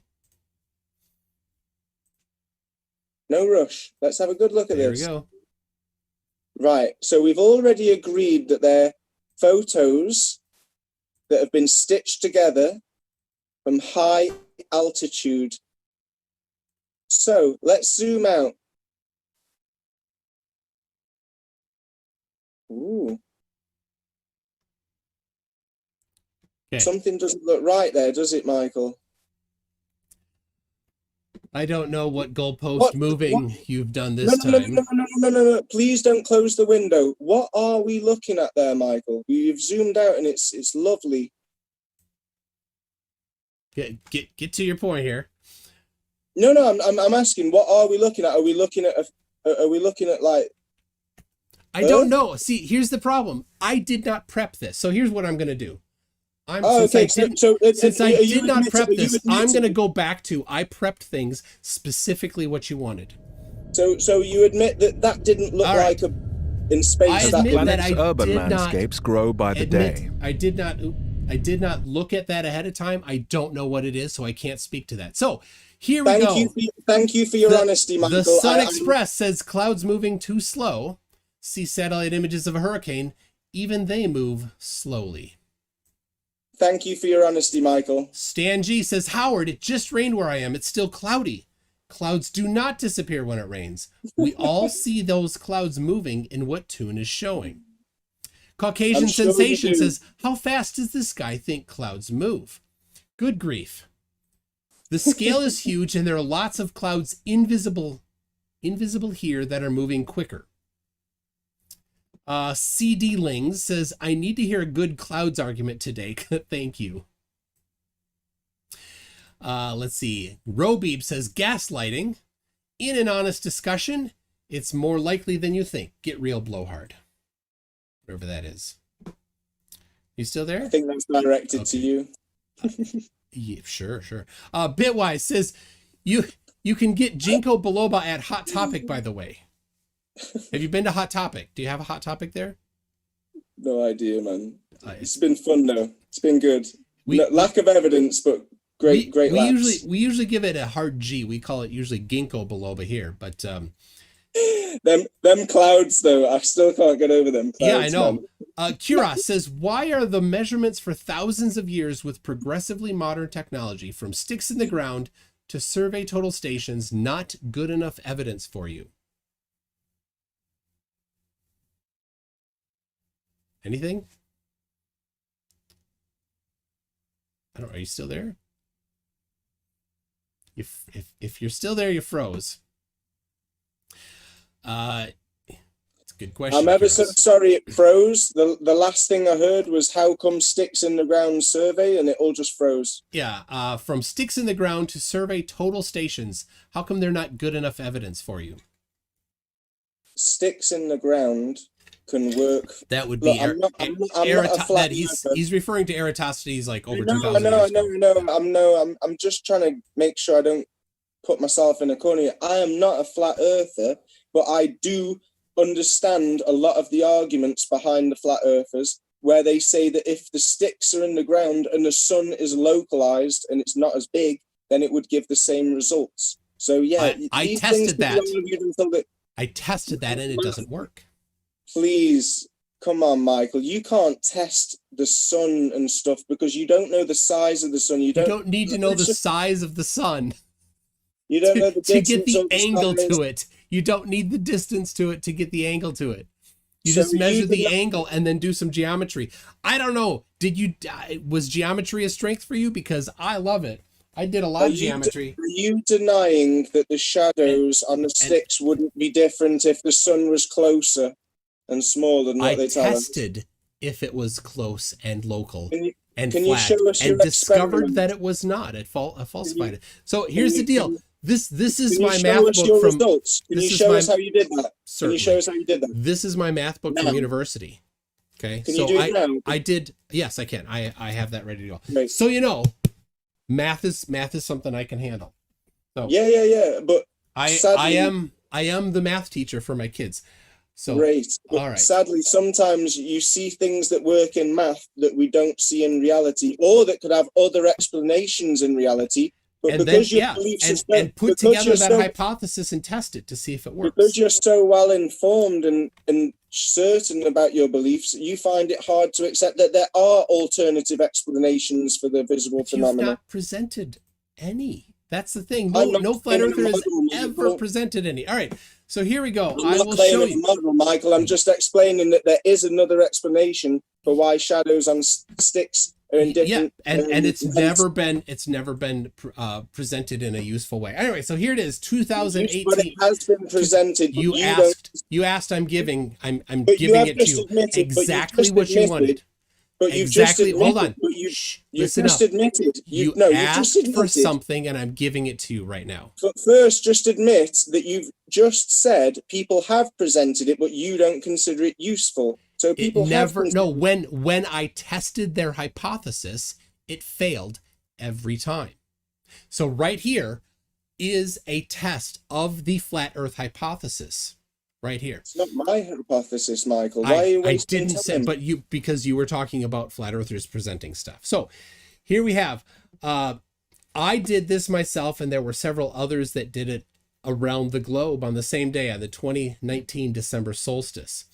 No rush. Let's have a good look at this.
There we go.
Right. So we've already agreed that they're photos that have been stitched together from high altitude. So let's zoom out. Ooh.
Okay.
Something doesn't look right there, does it, Michael?
I don't know what goalpost moving you've done this time.
No. Please don't close the window. What are we looking at there, Michael? You've zoomed out and it's lovely.
Get to your point here.
No, I'm asking, what are we looking at? Are we looking at like...
I don't know. See, here's the problem. I did not prep this. So here's what I'm going to do. Since I did not prep this, I'm going to go back to, I prepped things specifically what you wanted.
So you admit that didn't look like in space.
I admit that
urban landscapes grow by the day.
I did not look at that ahead of time. I don't know what it is, so I can't speak to that. So here we go.
Thank you for your honesty, Michael.
The Sun Express says clouds moving too slow. See satellite images of a hurricane. Even they move slowly.
Thank you for your honesty, Michael.
Stan G says, Howard, it just rained where I am. It's still cloudy. Clouds do not disappear when it rains. We all see those clouds moving in what Toon is showing. Caucasian
I'm sure you
Sensation
do.
says, how fast does this guy think clouds move? Good grief. The scale is huge and there are lots of clouds invisible here that are moving quicker. CD Lings says, I need to hear a good clouds argument today. Thank you. Let's see. Robeeb says, gaslighting. In an honest discussion, it's more likely than you think. Get real, blowhard. Whatever that is. You still there?
I think that's directed to you.
Yeah, sure. Bitwise says, you can get Ginkgo biloba at Hot Topic, by the way. Have you been to Hot Topic? Do you have a Hot Topic there?
No idea, man. It's been fun though. It's been good.
We,
lack of evidence, but great laughs.
We usually give it a hard G. We call it usually Ginkgo biloba here, but them
clouds though, I still can't get over them clouds.
Yeah, I know. Kuras says, why are the measurements for thousands of years with progressively modern technology, from sticks in the ground to survey total stations, not good enough evidence for you? Anything? I don't know. Are you still there? If you're still there, you froze. It's a good question.
I'm ever so sorry it froze. The last thing I heard was how come sticks in the ground survey, and it all just froze.
Yeah, from sticks in the ground to survey total stations, how come they're not good enough evidence for you?
Sticks in the ground can work.
That would be he's referring to Eratosthenes like over 2,000 years ago.
I'm just trying to make sure I don't put myself in a corner here. I am not a flat earther, but I do understand a lot of the arguments behind the flat earthers, where they say that if the sticks are in the ground and the sun is localized and it's not as big, then it would give the same results. So yeah,
I tested that. I tested that and it doesn't work.
Please, come on, Michael. You can't test the sun and stuff because you don't know the size of the sun. You don't
need to know the size of the sun.
You don't know the distance
to get the
of the
angle
size.
to it. You don't need the distance to it to get the angle to it. You just measure the angle and then do some geometry. I don't know. Was geometry a strength for you? Because I love it. I did a lot of geometry.
Are you denying that the shadows on the sticks wouldn't be different if the sun was closer and smaller than what they tell us?
I tested if it was close and local and
can
flat,
you show us
and discovered that it was not. It falsified it. So here's the deal. This is my math book from.
Can you show us how you did that? Can you show us how you did that?
This is my math book from university. Okay,
can you do it now?
I did. Yes, I can. I have that ready to go.
Right.
So math is something I can handle. So
yeah. But
I am the math teacher for my kids. So
great.
All right.
Sadly, sometimes you see things that work in math that we don't see in reality, or that could have other explanations in reality. But
and
because
then, and put together that hypothesis and test it to see if it works.
Because you're so well informed and certain about your beliefs, you find it hard to accept that there are alternative explanations for the visible phenomena.
You've not presented any. That's the thing. No flat earther has ever presented any. All right. So here we go. I will show you.
Model, Michael. I'm just explaining that there is another explanation for why shadows on sticks are in different.
Yeah, and it's never been presented in a useful way. Anyway, so here it is, 2018.
But it has been presented.
You asked. I'm giving it to you exactly what you wanted.
But you've just admitted,
hold on.
You just admitted.
You asked for something, and I'm giving it to you right now.
But first, just admit that you've just said people have presented it, but you don't consider it useful. So people
when I tested their hypothesis, it failed every time. So right here is a test of the flat Earth hypothesis. Right here.
It's not my hypothesis, Michael. Why are you wasting time?
I didn't say, because you were talking about flat earthers presenting stuff. So here we have, I did this myself, and there were several others that did it around the globe on the same day, on the 2019 December solstice.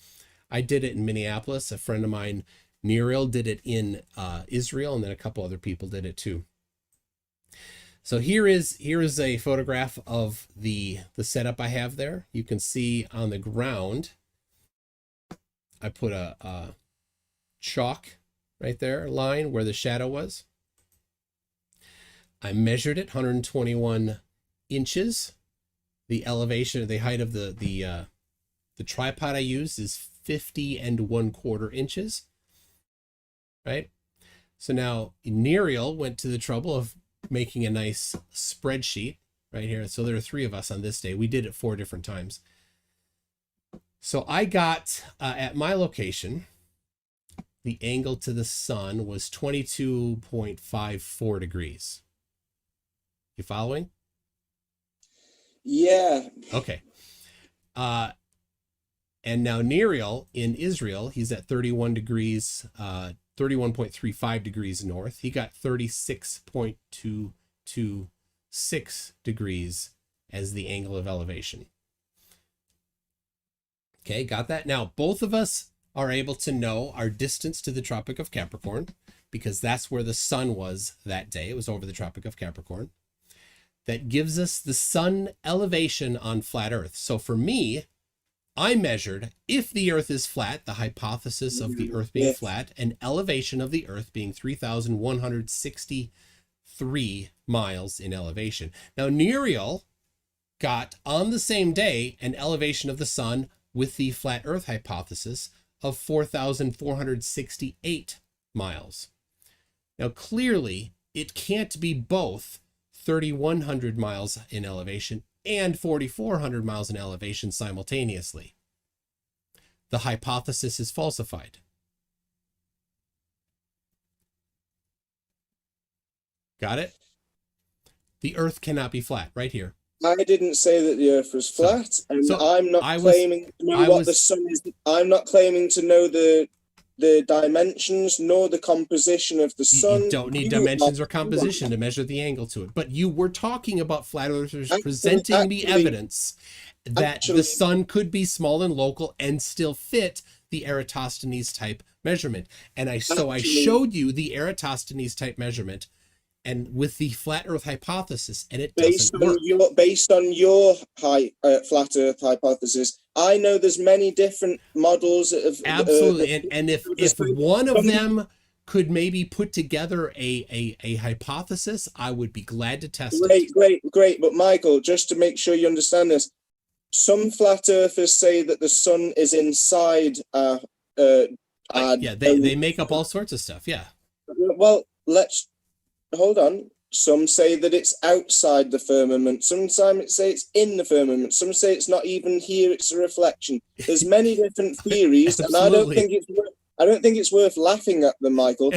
I did it in Minneapolis. A friend of mine, Niril, did it in Israel, and then a couple other people did it too. So here is a photograph of the setup I have there. You can see on the ground, I put a chalk right there, line where the shadow was. I measured it, 121 inches. The elevation, the height of the tripod I used is 50 1/4 inches. Right? So now Neriel went to the trouble of making a nice spreadsheet right here. So there are 3 of us on this day. We did it 4 different times. So I got, at my location, the angle to the sun was 22.54 degrees. You following?
Yeah.
Okay. And now Neriel in Israel, he's at 31 degrees, 31.35 degrees north. He got 36.226 degrees as the angle of elevation. Okay, got that? Now, both of us are able to know our distance to the Tropic of Capricorn because that's where the sun was that day. It was over the Tropic of Capricorn. That gives us the sun elevation on flat Earth. So for me, I measured if the Earth is flat, the hypothesis of the Earth being flat, and elevation of the Earth being 3,163 miles in elevation. Now, Neriel got on the same day an elevation of the sun with the flat Earth hypothesis of 4,468 miles. Now, clearly, it can't be both 3,100 miles in elevation and 4,400 miles in elevation simultaneously. The hypothesis is falsified. Got it? The Earth cannot be flat, right here.
I didn't say that the Earth was flat, I'm not claiming to know what the sun is. I'm not claiming to know the dimensions nor the composition of the sun.
You don't need dimensions or composition to measure the angle to it. But you were talking about flat earthers presenting the evidence that the sun could be small and local and still fit the Eratosthenes type measurement. And I showed you the Eratosthenes type measurement and with the flat Earth hypothesis, and it doesn't work.
Based on your flat Earth hypothesis, I know there's many different models of
absolutely, and if one of them could maybe put together a hypothesis, I would be glad to test it.
Great. But Michael, just to make sure you understand this, some flat earthers say that the sun is inside.
They make up all sorts of stuff. Yeah.
Well, let's hold on. Some say that it's outside the firmament. Some say it's in the firmament. Some say it's not even here. It's a reflection. There's many different theories, and I don't think it's worth laughing at them, Michael.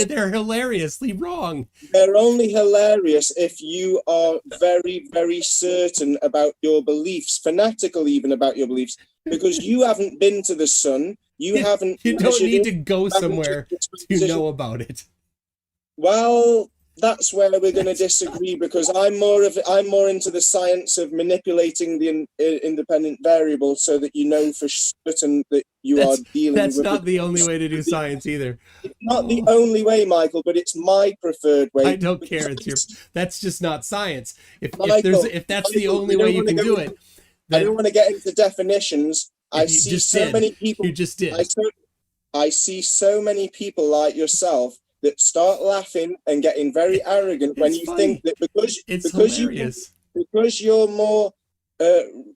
They're hilariously wrong.
They're only hilarious if you are very, very certain about your beliefs, fanatical even about your beliefs, because you haven't been to the sun. You haven't.
You don't need to go somewhere to know about it.
Well, that's where we're going to disagree, because I'm more into the science of manipulating the independent variable so that you know for certain that you are dealing with.
That's not the only way to do science either.
It's not the only way, Michael, but it's my preferred way.
I don't care. That's just not science. If that's the only way you can do it,
I don't want to get into definitions. I see so many people.
You just did.
I see so many people like yourself that start laughing and getting very arrogant when you think that because you're more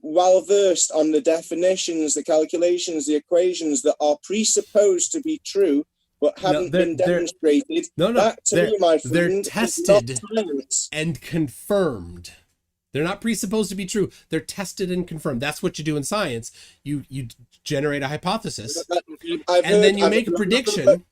well versed on the definitions, the calculations, the equations that are presupposed to be true but haven't been demonstrated. That to me, my friend,
they're tested and confirmed. They're not presupposed to be true. They're tested and confirmed. That's what you do in science. You generate a hypothesis, and then you make a prediction.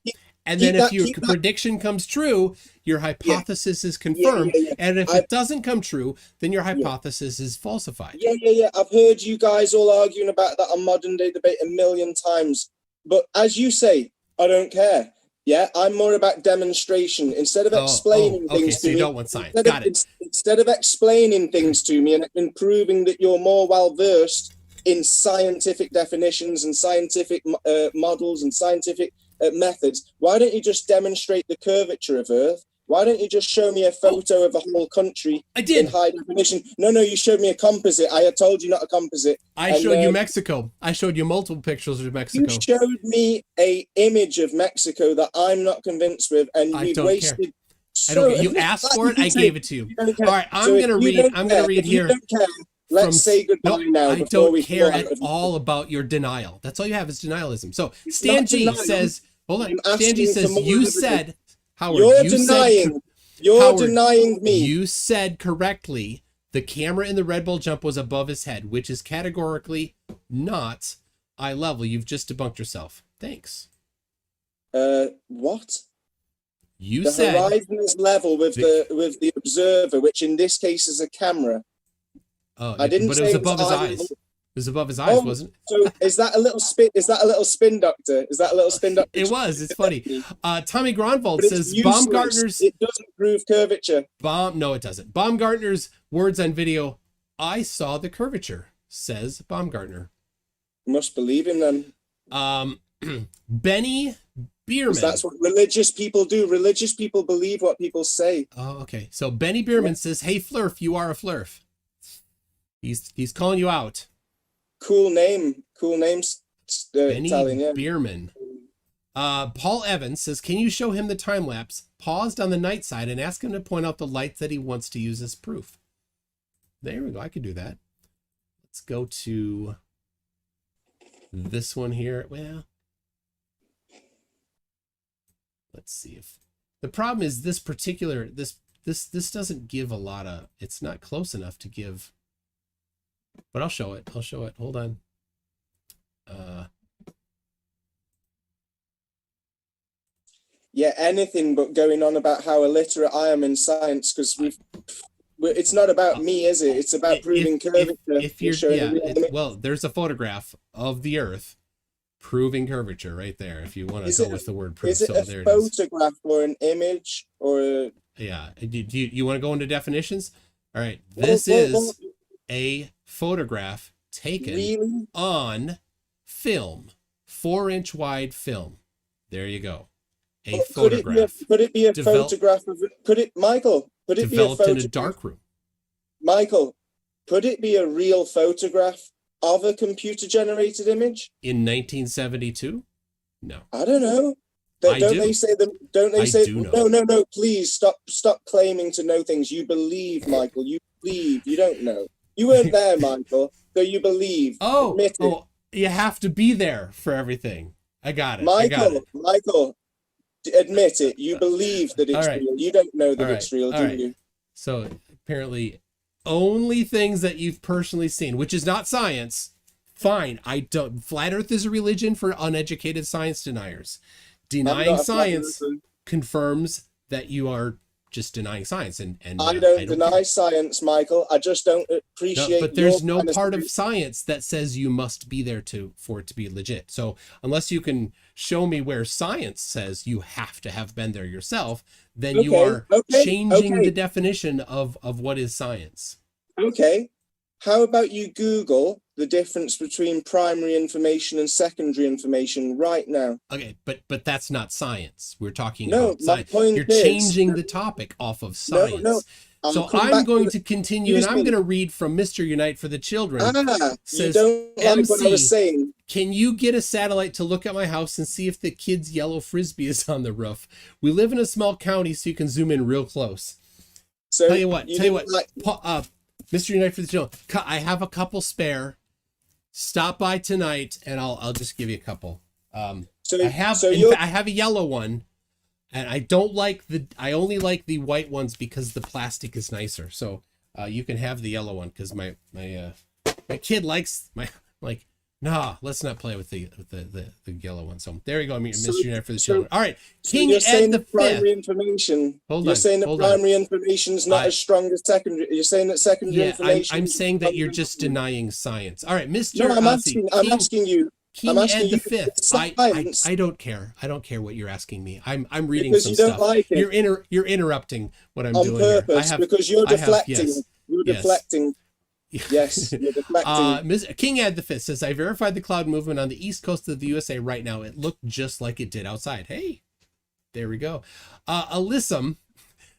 And then if your prediction comes true, your hypothesis is confirmed. And if it doesn't come true, then your hypothesis is falsified.
Yeah. I've heard you guys all arguing about that on Modern Day Debate a million times. But as you say, I don't care. Yeah, I'm more about demonstration. Instead of explaining things to me.
You don't want science. Got it.
Instead of explaining things to me and proving that you're more well-versed in scientific definitions and scientific models and scientific methods, why don't you just demonstrate the curvature of Earth? Why don't you just show me a photo of a whole country
I did.
in high definition? No, you showed me a composite. I had told you not a composite.
I showed you Mexico. I showed you multiple pictures of Mexico.
You showed me a image of Mexico that I'm not convinced with, and
I
we
don't
wasted.
care.
So
I don't. You asked for it. I gave it to you. All right, I'm
So if
gonna
you
read.
don't
I'm
care-
gonna read
if you
here.
don't care, let's say goodbye now.
I
before
don't
we
care
fall
at
out of-
all about your denial. That's all you have is denialism. So
It's
Stan
not
G
denial.
says, hold on.
I'm
Stan G
asking for
says,
more
you
evidence.
said, Howard,
You're
you
denying.
said,
You're
Howard,
denying me.
You said correctly the camera in the Red Bull jump was above his head, which is categorically not eye level. You've just debunked yourself. Thanks.
What?
You
The
said
horizon is level with the observer, which in this case is a camera. I didn't
but
say
it was
it was
above his
eye
eyes.
level.
It was above his eyes,
Oh,
wasn't it?
So is that a little spin? Is that a little spin doctor? Is that a little spin doctor?
It was. It's funny. Tommy Gronwald
But it's
says
useless.
Baumgartner's
It doesn't prove curvature.
No, it doesn't. Baumgartner's words on video. I saw the curvature, says Baumgartner.
Must believe in them.
Benny Bierman.
That's what religious people do. Religious people believe what people say.
Oh, okay. So Benny Bierman says, "Hey, Flurf, you are a Flurf." He's calling you out.
Cool name. Cool names.
Benny
Italian, yeah.
Bierman. Paul Evans says, "Can you show him the time lapse? Paused on the night side and ask him to point out the lights that he wants to use as proof." There we go. I could do that. Let's go to this one here. Well, let's see if the problem is this particular this doesn't give a lot of. It's not close enough to give. But I'll show it. Hold on.
Yeah, anything but going on about how illiterate I am in science, because it's not about me, is it? It's about proving curvature.
If you're, well, there's a photograph of the Earth proving curvature right there. If you want to go with the word proof,
is it a photograph or an image or?
Yeah. Do you want to go into definitions? All right. This is a photograph taken on film, 4-inch wide film. There you go. A photograph.
Could it be a photograph of? Michael? Could it be a photograph
in a dark room?
Michael, could it be a real photograph of a computer-generated image
in 1972? No.
I don't know. Don't they say them? Don't they say? No. Please stop claiming to know things. You believe, Michael. You believe. You don't know. You weren't there, Michael. So you believe. Admit it.
You have to be there for everything. I got it.
Michael, admit it. You believe that it's real. You don't know that it's real, do you?
So apparently, only things that you've personally seen, which is not science. Fine. I don't. Flat Earth is a religion for uneducated science deniers. Denying science confirms that you are just denying science, and
I don't deny science, Michael. I just don't appreciate.
But there's no part of science that says you must be there for it to be legit. So unless you can show me where science says you have to have been there yourself, then you are changing the definition of what is science.
Okay. How about you Google the difference between primary information and secondary information right now?
Okay, but that's not science. We're talking about science. You're
is,
changing the topic off of science.
No.
So I'm going to continue, and I'm going to read from Mr. Unite for the Children.
You don't like what I was saying.
Can you get a satellite to look at my house and see if the kid's yellow Frisbee is on the roof? We live in a small county, so you can zoom in real close.
So
tell you what, Mr. Unite for the Children, I have a couple spare. Stop by tonight, and I'll just give you a couple. I have a yellow one, and I only like the white ones because the plastic is nicer. So you can have the yellow one because my kid likes let's not play with the yellow one. So there you go, Mr. Unite for the Children. All right, King Ed the
primary information. You're saying that primary information is not as strong as secondary. You're saying that secondary information.
I'm saying that you're just denying science. All right, Mr.
No, I'm asking you.
King Ed the Fifth. I don't care. I don't care what you're asking me. I'm reading some stuff.
Like it.
You're interrupting what I'm doing
on purpose because you're deflecting. You're deflecting. Yes, you're deflecting.
King Ed the Fifth says, I verified the cloud movement on the east coast of the USA right now. It looked just like it did outside. Hey, there we go. Alyssum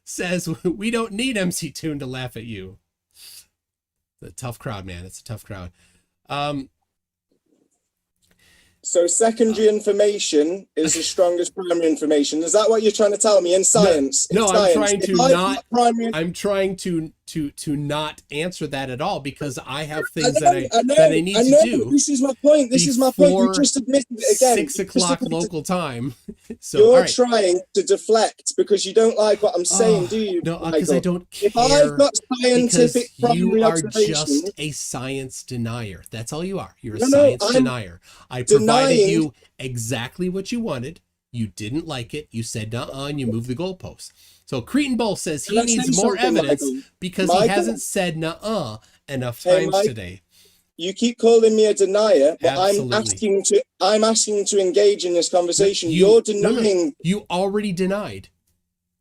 says, we don't need MC Toon to laugh at you. It's a tough crowd, man. It's a tough crowd.
So secondary information is the strongest primary information. Is that what you're trying to tell me in science?
No,
in
I'm
science,
I'm trying to not answer that at all, because I have things that I need to do.
This is my point. This is my point. You just admitted it again.
6 o'clock local time. So
you're trying to deflect because you don't like what I'm saying, do you?
No, because I don't care.
If I've got scientific
you are
observation,
just a science denier. That's all you are. You're a science denier. I provided you exactly what you wanted. You didn't like it. You said nuh-uh, and you moved the goalposts. So Cretan Bull says he needs more evidence because he hasn't said nuh-uh enough times today.
You keep calling me a denier, but
Absolutely.
I'm asking to engage in this conversation. You're denying.
No. You already denied.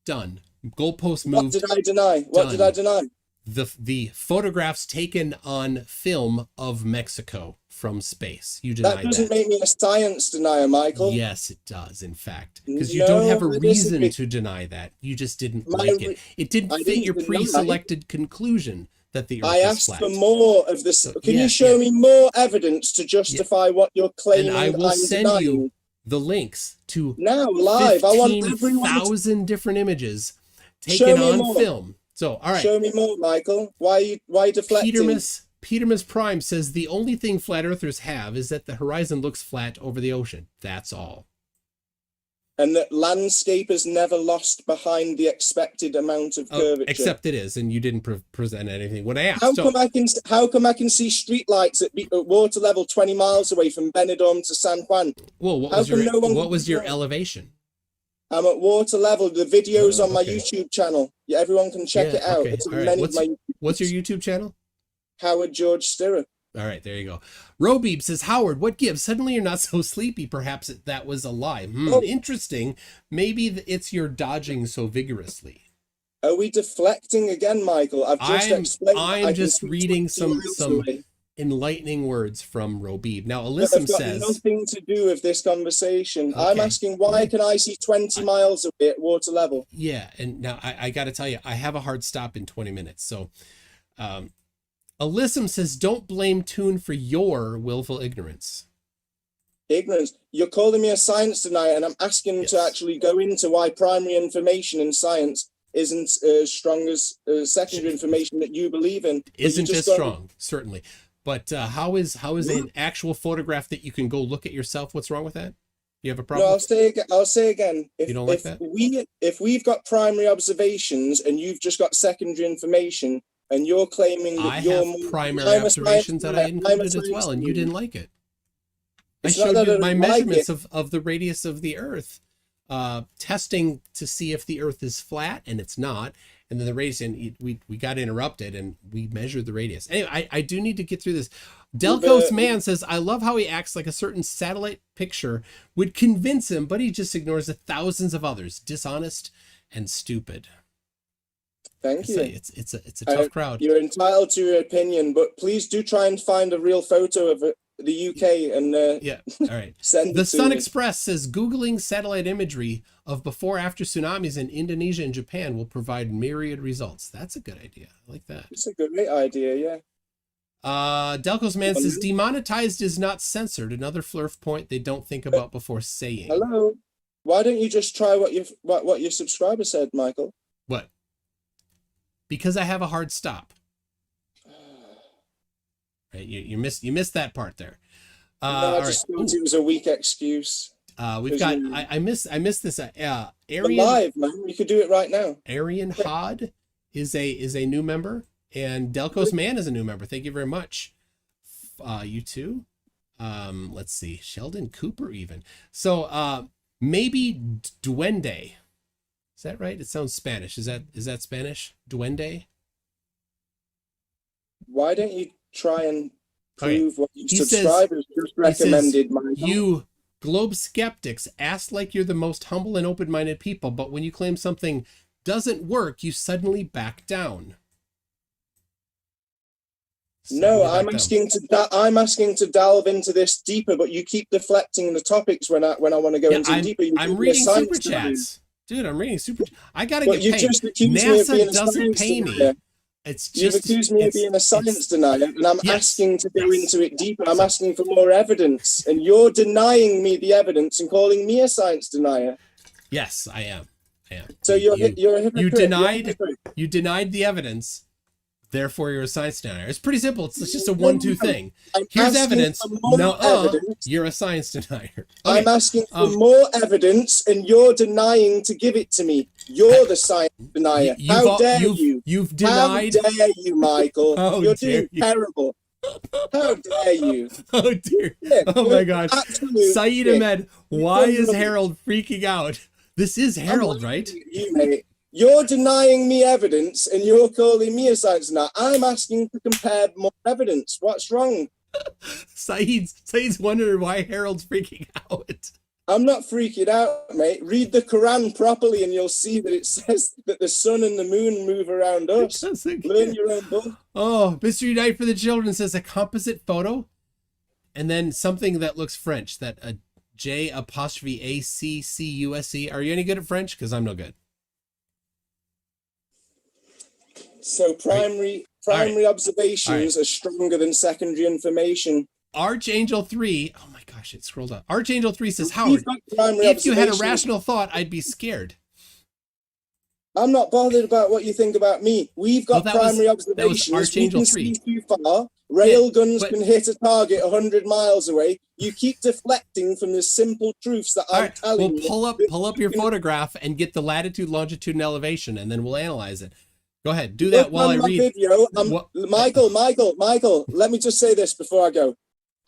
Done. Goalpost moved.
What did I deny? What did I deny?
The photographs taken on film of Mexico from space. You denied that.
That doesn't make me a science denier, Michael.
Yes, it does, in fact. Because you don't have a reason to deny that. You just didn't like it. It didn't fit your pre-selected conclusion that the Earth is
I asked
flat.
for more of this. So, can you show me more evidence to justify what you're claiming?
And I will send
denying?
you the links to
now live. I want
15,000 different images taken on film. So, all right.
Show me more, Michael. Why deflecting?
Petermas Prime says the only thing flat earthers have is that the horizon looks flat over the ocean. That's all.
And that landscape is never lost behind the expected amount of curvature.
Except it is, and you didn't present anything when I asked.
How come I can see streetlights at water level 20 miles away from Benidorm to San Juan?
Well, what was your elevation?
I'm at water level. The video's on my YouTube channel. Yeah, everyone can check it out.
Okay.
It's
Right. What's your YouTube channel?
Howard George Stirrup.
All right, there you go. Robeeb says, Howard, what gives? Suddenly you're not so sleepy. Perhaps that was a lie. Interesting. Maybe it's your dodging so vigorously.
Are we deflecting again, Michael? I've just explained.
I'm just reading some enlightening words from Robeeb. Now, Alyssum says
nothing to do with this conversation. Okay. I'm asking why can I see 20 miles away at water level?
Yeah, and now I got to tell you, I have a hard stop in 20 minutes. So, Alyssum says, don't blame Toon for your willful ignorance.
Ignorance. You're calling me a science denier, and I'm asking to actually go into why primary information in science isn't as strong as secondary information that you believe in.
Isn't as strong, certainly. But how is an actual photograph that you can go look at yourself? What's wrong with that? You have a problem?
No, I'll say again.
You don't like that?
If we've got primary observations and you've just got secondary information, and you're claiming that
I have primary observations that I included as well, and you didn't like it. I showed you my measurements of the radius of the Earth, testing to see if the Earth is flat, and it's not. And then the radius, and we got interrupted, and we measured the radius. Anyway, I do need to get through this. Delcos Man says, I love how he acts like a certain satellite picture would convince him, but he just ignores the thousands of others. Dishonest and stupid.
Thank you.
It's a tough crowd.
You're entitled to your opinion, but please do try and find a real photo of the UK and
all right.
Send
the Sun Express says Googling satellite imagery of before-after tsunamis in Indonesia and Japan will provide myriad results. That's a good idea. I like that.
It's a great idea, yeah.
Delcos Man says demonetized is not censored. Another flurf point they don't think about before saying.
Hello. Why don't you just try what your subscriber said, Michael?
What? Because I have a hard stop. Right, you missed that part there.
No, I just thought it was a weak excuse.
We've got I missed this. Arian
live, man. You could do it right now.
Arian Hod is a new member, and Delcos Man is a new member. Thank you very much. You too. Let's see, Sheldon Cooper even. So maybe Duende. Is that right? It sounds Spanish. Is that Spanish? Duende?
Why don't you try and prove what your subscribers just recommended, Michael?
You globe skeptics act like you're the most humble and open-minded people, but when you claim something doesn't work, you suddenly back down.
No, I'm asking to delve into this deeper, but you keep deflecting the topics when I want to go into deeper.
I'm reading super chats. Dude, I'm reading super. I gotta
But
get
you
paid.
just accused me of being
NASA
a
doesn't
science
pay me.
denier.
It's
You've
just.
accused me of being a science denier, and I'm
Yes,
asking to go
yes.
into it deeper. I'm asking for more evidence, and you're denying me the evidence and calling me a science denier.
Yes, I am. I am.
So you're a hypocrite.
You
You're a
denied.
hypocrite.
You denied the evidence. Therefore, you're a science denier. It's pretty simple. It's just a 1-2 thing.
I'm
Here's
asking
evidence.
for more
No,
evidence.
you're a science denier. Okay.
I'm asking for more evidence, and you're denying to give it to me. You're the science denier. How dare you?
You've denied.
How dare you, Michael?
How
You're
dare
doing
you.
terrible. How dare you?
Oh dear.
Yeah,
Oh my gosh.
absolute
Saeed
dick.
Ahmed, why is Harold freaking out? This is Harold, right?
You, mate. You're denying me evidence, and you're calling me a science denier. I'm asking to compare more evidence. What's wrong?
Saeed's wondering why Harold's freaking out.
I'm not freaking out, mate. Read the Quran properly, and you'll see that it says that the sun and the moon move around us. Learn your own book.
Oh, Mystery Night for the Children says a composite photo, and then something that looks French. That a J''ACCUSE. Are you any good at French? Because I'm no good.
So primary observations are stronger than secondary information.
Archangel 3, oh my gosh, it scrolled up. Archangel 3 says, Howard, if you had a rational thought, I'd be scared.
I'm not bothered about what you think about me. We've got primary observations.
That was Archangel
we can
3.
see too far. Railguns can hit a target 100 miles away. You keep deflecting from the simple truths that I'm telling you.
Pull up your photograph and get the latitude, longitude, and elevation, and then we'll analyze it. Go ahead, do that while I read.
Video. Michael, let me just say this before I go.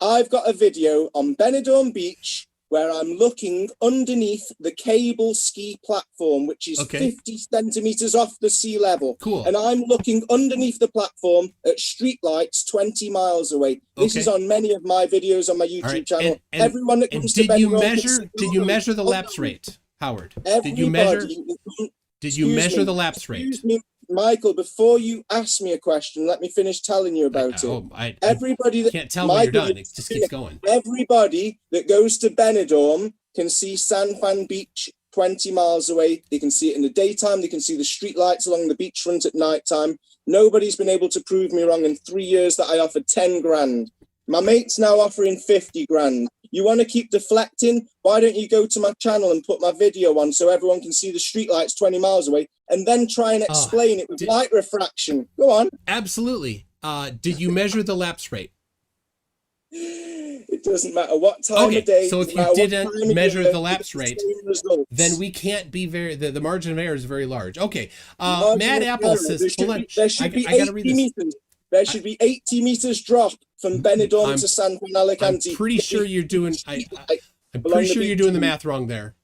I've got a video on Benidorm Beach where I'm looking underneath the cable ski platform, which is 50 centimeters off the sea level.
Cool.
And I'm looking underneath the platform at streetlights 20 miles away. This is on many of my videos on my YouTube channel.
And
everyone that comes to Benidorm...
Did you measure the lapse rate, Howard? Did you measure the lapse rate?
Michael, before you ask me a question, let me finish telling you about it. Everybody that
can't tell when you're done. It just keeps going.
Everybody that goes to Benidorm can see San Juan Beach 20 miles away. They can see it in the daytime. They can see the street lights along the beachfront at nighttime. Nobody's been able to prove me wrong in 3 years that I offered 10 grand. My mate's now offering 50 grand. You want to keep deflecting? Why don't you go to my channel and put my video on so everyone can see the streetlights 20 miles away and then try and explain it with light refraction? Go on.
Absolutely. Did you measure the lapse rate?
It doesn't matter what time of day.
So if you didn't measure the lapse rate, then we can't be the margin of error is very large. Okay. Mad Apple says, hold on.
There should be 80 meters. There should be 80 meters drop from Benidorm to San Juan Alicante.
I'm pretty sure you're doing. I'm pretty sure you're doing the math wrong there.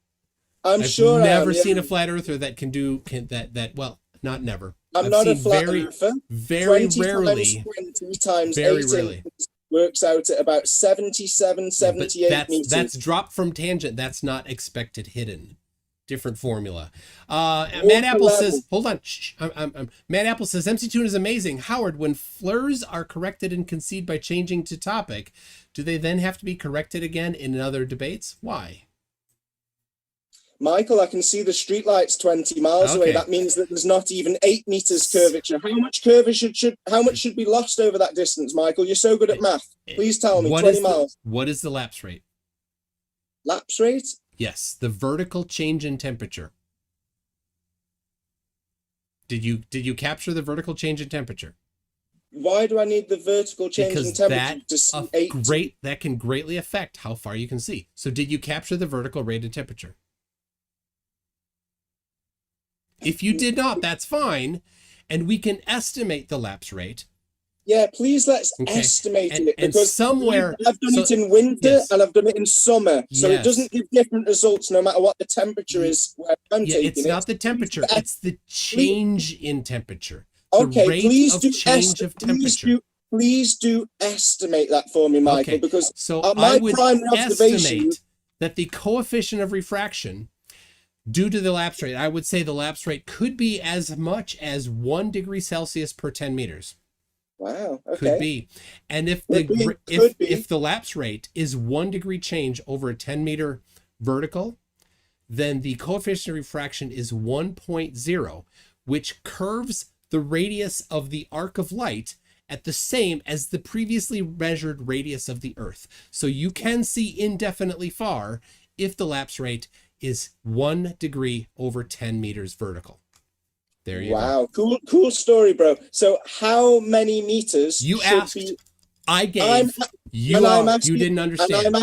I've
never seen a flat earther that can do that. Well, not never.
I'm not a flat earther.
Very rarely.
20 times 8 works out at about 77, 78 meters.
That's drop from tangent. That's not expected hidden. Different formula. Mad Apple says, hold on. Shh, Mad Apple says, MC.Toon is amazing. Howard, when flurs are corrected and concede by changing to topic, do they then have to be corrected again in other debates? Why?
Michael, I can see the streetlights 20 miles away. That means that there's not even 8 meters curvature. How much curvature should be lost over that distance, Michael? You're so good at math. Please tell me. 20 miles.
What is the lapse rate?
Lapse rate?
Yes, the vertical change in temperature. Did you capture the vertical change in temperature?
Why do I need the vertical change in temperature to see
that can greatly affect how far you can see. So did you capture the vertical rate of temperature? If you did not, that's fine, and we can estimate the lapse rate.
Yeah, please let's estimate it, because
somewhere
I've done it in winter and I've done it in summer, so it doesn't give different results no matter what the temperature is where I'm taking it.
It's not the temperature; it's the change in temperature.
Okay,
the rate
please
of
do
change of temperature.
Please do estimate that for me, Michael, because
I would estimate that the coefficient of refraction due to the lapse rate, I would say the lapse rate could be as much as 1 degree Celsius per 10 meters.
Wow. Okay.
Could be. And if the lapse rate is 1 degree change over a 10 meter vertical, then the coefficient of refraction is 1.0, which curves the radius of the arc of light at the same as the previously measured radius of the Earth. So you can see indefinitely far if the lapse rate is 1 degree over 10 meters vertical. There you
go. Wow, cool story, bro. So how many meters
you
should
asked?
Be...
I gave. You didn't understand.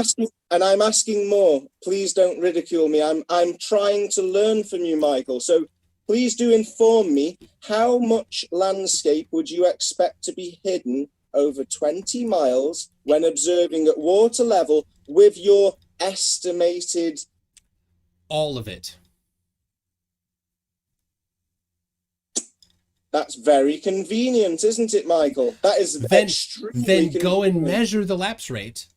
And I'm asking more. Please don't ridicule me. I'm trying to learn from you, Michael. So please do inform me, how much landscape would you expect to be hidden over 20 miles when observing at water level with your estimated...
All of it.
That's very convenient, isn't it, Michael? That is extremely
Then
convenient.
go and measure the lapse rate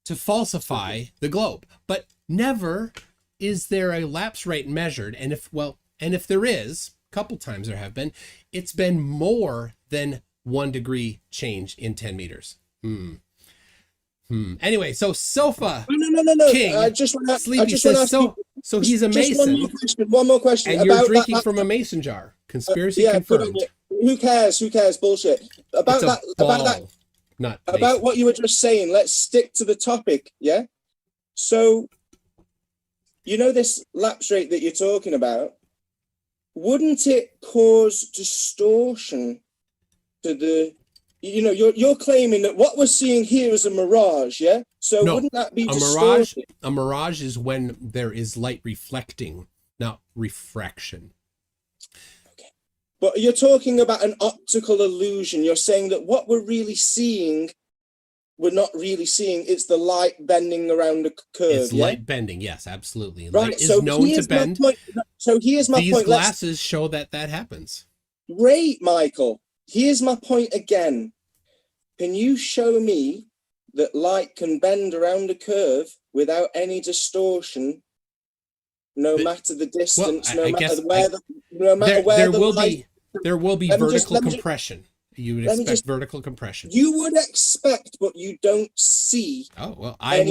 to falsify the globe. But never is there a lapse rate measured. And if there is, a couple times there have been, it's been more than 1 degree change in 10 meters. Anyway, so Sofa
No.
King
I just want to
Sleepy says so he's a mason.
One more question.
And you're drinking from a mason jar. Conspiracy confirmed.
Who cares? Bullshit. About what you were just saying. Let's stick to the topic. Yeah. So, you know this lapse rate that you're talking about, wouldn't it cause distortion to the... You know, you're claiming that what we're seeing here is a mirage, yeah? So no, wouldn't that be distorted?
A mirage is when there is light reflecting, not refraction.
Okay. But you're talking about an optical illusion. You're saying that what we're really seeing, we're not really seeing. It's the light bending around a curve.
It's light bending, yes, absolutely.
Right.
Light is known to bend.
So here's my point.
These glasses show that happens.
Great, Michael. Here's my point again. Can you show me that light can bend around a curve without any distortion, no matter the distance, no matter where the light...
There will be vertical compression. You would expect vertical compression.
You would expect, but you don't see.
Oh, well, I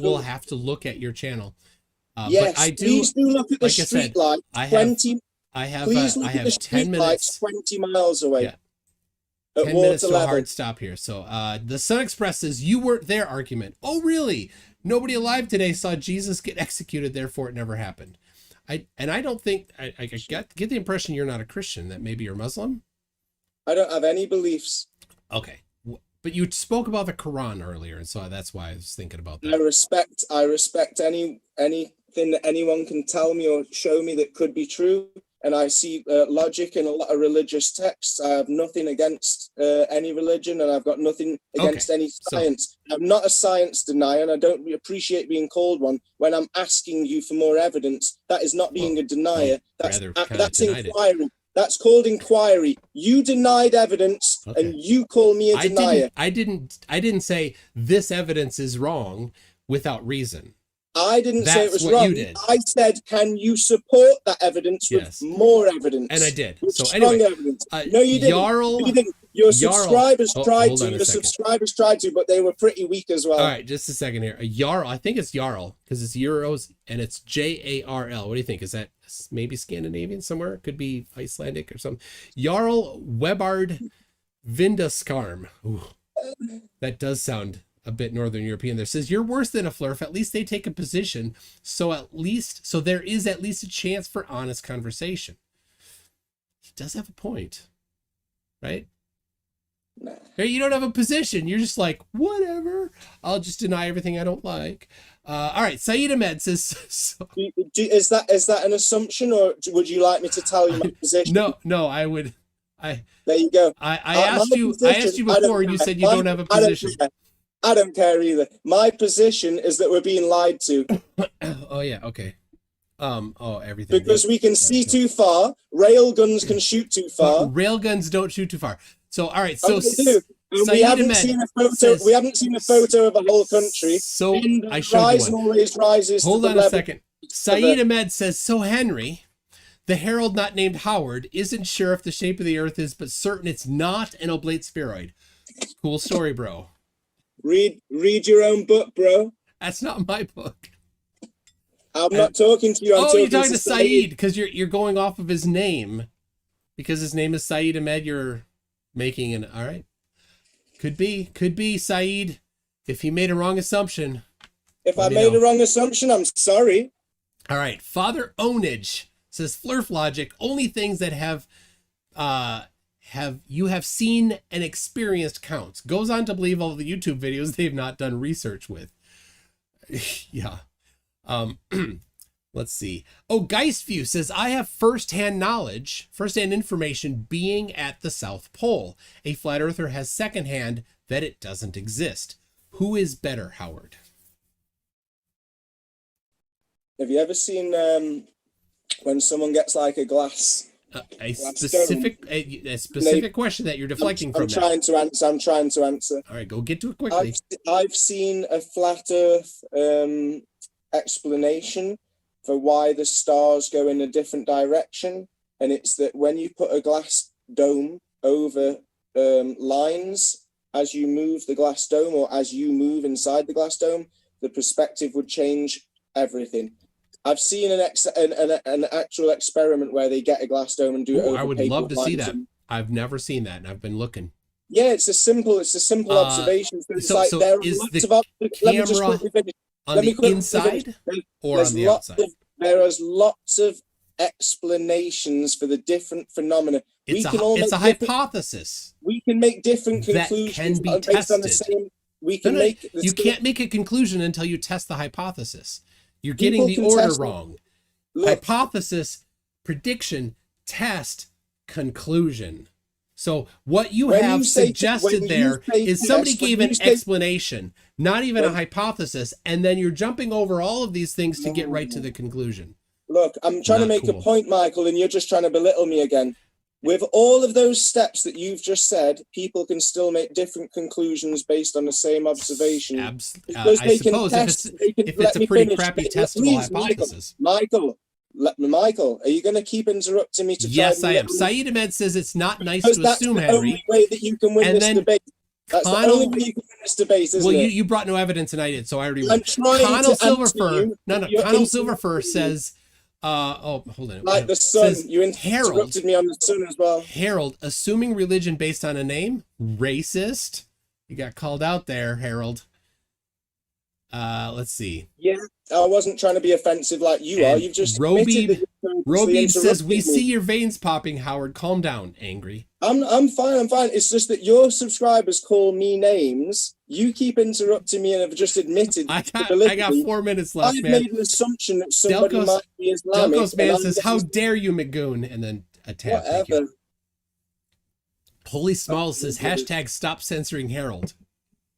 will have to look at your channel.
Yes,
but I do,
please do look at the street light.
I have 10 minutes.
20 miles away.
Yeah. 10 minutes to a hard stop here. So the Sun Express says, you weren't there argument. Oh, really? Nobody alive today saw Jesus get executed, therefore it never happened. I don't think, I get the impression you're not a Christian, that maybe you're Muslim?
I don't have any beliefs.
Okay. But you spoke about the Quran earlier, and so that's why I was thinking about that.
I respect anything that anyone can tell me or show me that could be true. And I see logic in a lot of religious texts. I have nothing against any religion, and I've got nothing against any science. I'm not a science denier, and I don't appreciate being called one. When I'm asking you for more evidence, that is not being a denier. That's inquiry. That's called inquiry. You denied evidence, and you call me a denier.
I didn't say this evidence is wrong without reason.
I didn't say it was wrong. I said, can you support that evidence with more evidence?
And I did.
With
so
strong
anyway,
evidence. No, you didn't.
Jarl,
you didn't. Your subscribers tried to.
Your
subscribers tried to, but they were pretty weak as well.
All right, just a second here. Jarl, I think it's Jarl because it's euros and it's Jarl. What do you think? Is that maybe Scandinavian somewhere? Could be Icelandic or something. Jarl Webard Vindaskarm. Ooh, that does sound a bit Northern European. There says, you're worse than a flurf. At least they take a position. So there is at least a chance for honest conversation. He does have a point, right?
Nah.
You don't have a position. You're just like, whatever. I'll just deny everything I don't like. All right. Saeed Ahmed says,
is that an assumption, or would you like me to tell you my position?
No, I would.
There you go.
I asked you before, and you said you don't have a position.
I don't care either. My position is that we're being lied to.
Oh yeah, okay. Everything.
Because we can see too far. Railguns can shoot too far.
Railguns don't shoot too far. So all right. So
we haven't seen a photo. We haven't seen a photo of a whole country.
So I showed you one.
Always rises.
Hold on a second. Saeed Ahmed says, so Henry, the herald not named Howard, isn't sure if the shape of the Earth is, but certain it's not an oblate spheroid. Cool story, bro.
Read your own book, bro.
That's not my book.
I'm not talking to you. I'm
you're talking to
Saeed.
Saeed because you're going off of his name, because his name is Saeed Ahmed. You're making an all right. Could be Saeed. If he made a wrong assumption.
If I made a wrong assumption, I'm sorry.
All right, Father Onage says Flurf logic. Only things that have seen and experienced counts. Goes on to believe all the YouTube videos they've not done research with. Yeah. Let's see. Oh, Geistview says, I have firsthand knowledge, firsthand information being at the South Pole. A flat earther has secondhand that it doesn't exist. Who is better, Howard?
Have you ever seen when someone gets like a glass?
A specific question that you're deflecting from.
I'm trying to answer.
All right, go get to it quickly.
I've seen a flat Earth explanation for why the stars go in a different direction, and it's that when you put a glass dome over lines, as you move the glass dome or as you move inside the glass dome, the perspective would change everything. I've seen an actual experiment where they get a glass dome and do it over
I would
paper
love to see that.
lines.
I've never seen that, and I've been looking.
Yeah, it's a simple observation. So it's like there are lots of let me just quickly finish.
On the inside or on the outside?
There is lots of explanations for the different phenomena.
It's a hypothesis.
We can make different conclusions
that can be
based on the
tested.
same. We can make.
You can't make a conclusion until you test the hypothesis. You're getting the order wrong. Hypothesis, prediction, test, conclusion. So what you have suggested there is somebody gave an explanation, not even a hypothesis, and then you're jumping over all of these things to get right to the conclusion.
Look, I'm trying to make a point, Michael, and you're just trying to belittle me again. With all of those steps that you've just said, people can still make different conclusions based on the same observation.
I suppose if it's a pretty crappy testable hypothesis.
Michael, are you going to keep interrupting me to try?
Yes, I am. Saeed Ahmed says it's not nice to assume, Henry.
That's the only way that you can win this debate. That's the only way you can win this debate, isn't it?
You brought no evidence and I did, so I already won.
I'm trying
Connell
to answer you.
Connell Silverfur says, hold on.
Like the sun. You interrupted me on the sun as well.
Harold, assuming religion based on a name? Racist? You got called out there, Harold. Let's see.
Yeah, I wasn't trying to be offensive like you are. You've just
Robeeb says, we see your veins popping, Howard. Calm down, angry.
I'm fine. It's just that your subscribers call me names. You keep interrupting me and have just admitted.
I got 4 minutes left,
I've
man.
made an assumption that somebody might be Islamic.
Delcos man says, how dare you, McGoon? And then a tab.
Whatever.
Holy Small says, hashtag stop censoring Harold.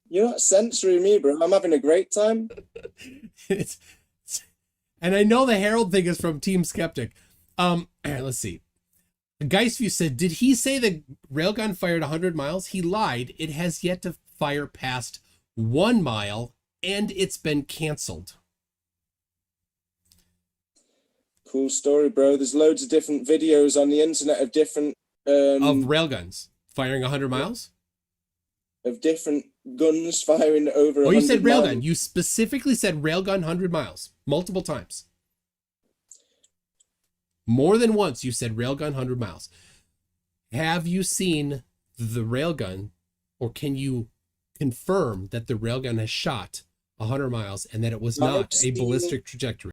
You're not censoring me, bro. I'm having a great time.
And I know the Harold thing is from Team Skeptic. Let's see. Geistview said, did he say the railgun fired 100 miles? He lied. It has yet to fire past 1 mile, and it's been canceled.
Cool story, bro. There's loads of different videos on the internet of different...
of railguns firing 100 miles?
Of different guns firing over 100 miles.
You said railgun. You specifically said railgun 100 miles. Multiple times. More than once you said railgun 100 miles. Have you seen the railgun, or can you confirm that the railgun has shot 100 miles and that it was not a ballistic trajectory?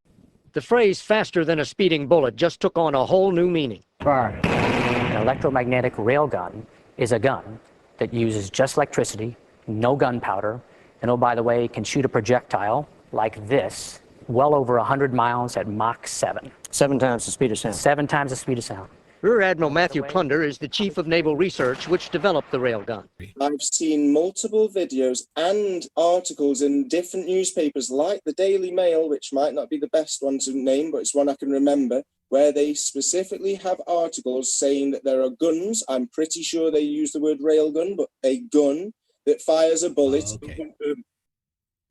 The phrase faster than a speeding bullet just took on a whole new meaning.
An electromagnetic railgun is a gun that uses just electricity, no gunpowder, and oh, by the way, can shoot a projectile like this, well over 100 miles at Mach 7.
7 times the speed of sound.
7 times the speed of sound.
Rear Admiral Matthew Plunder is the chief of naval research, which developed the railgun.
I've seen multiple videos and articles in different newspapers like the Daily Mail, which might not be the best one to name, but it's one I can remember, where they specifically have articles saying that there are guns. I'm pretty sure they use the word railgun, but a gun that fires a bullet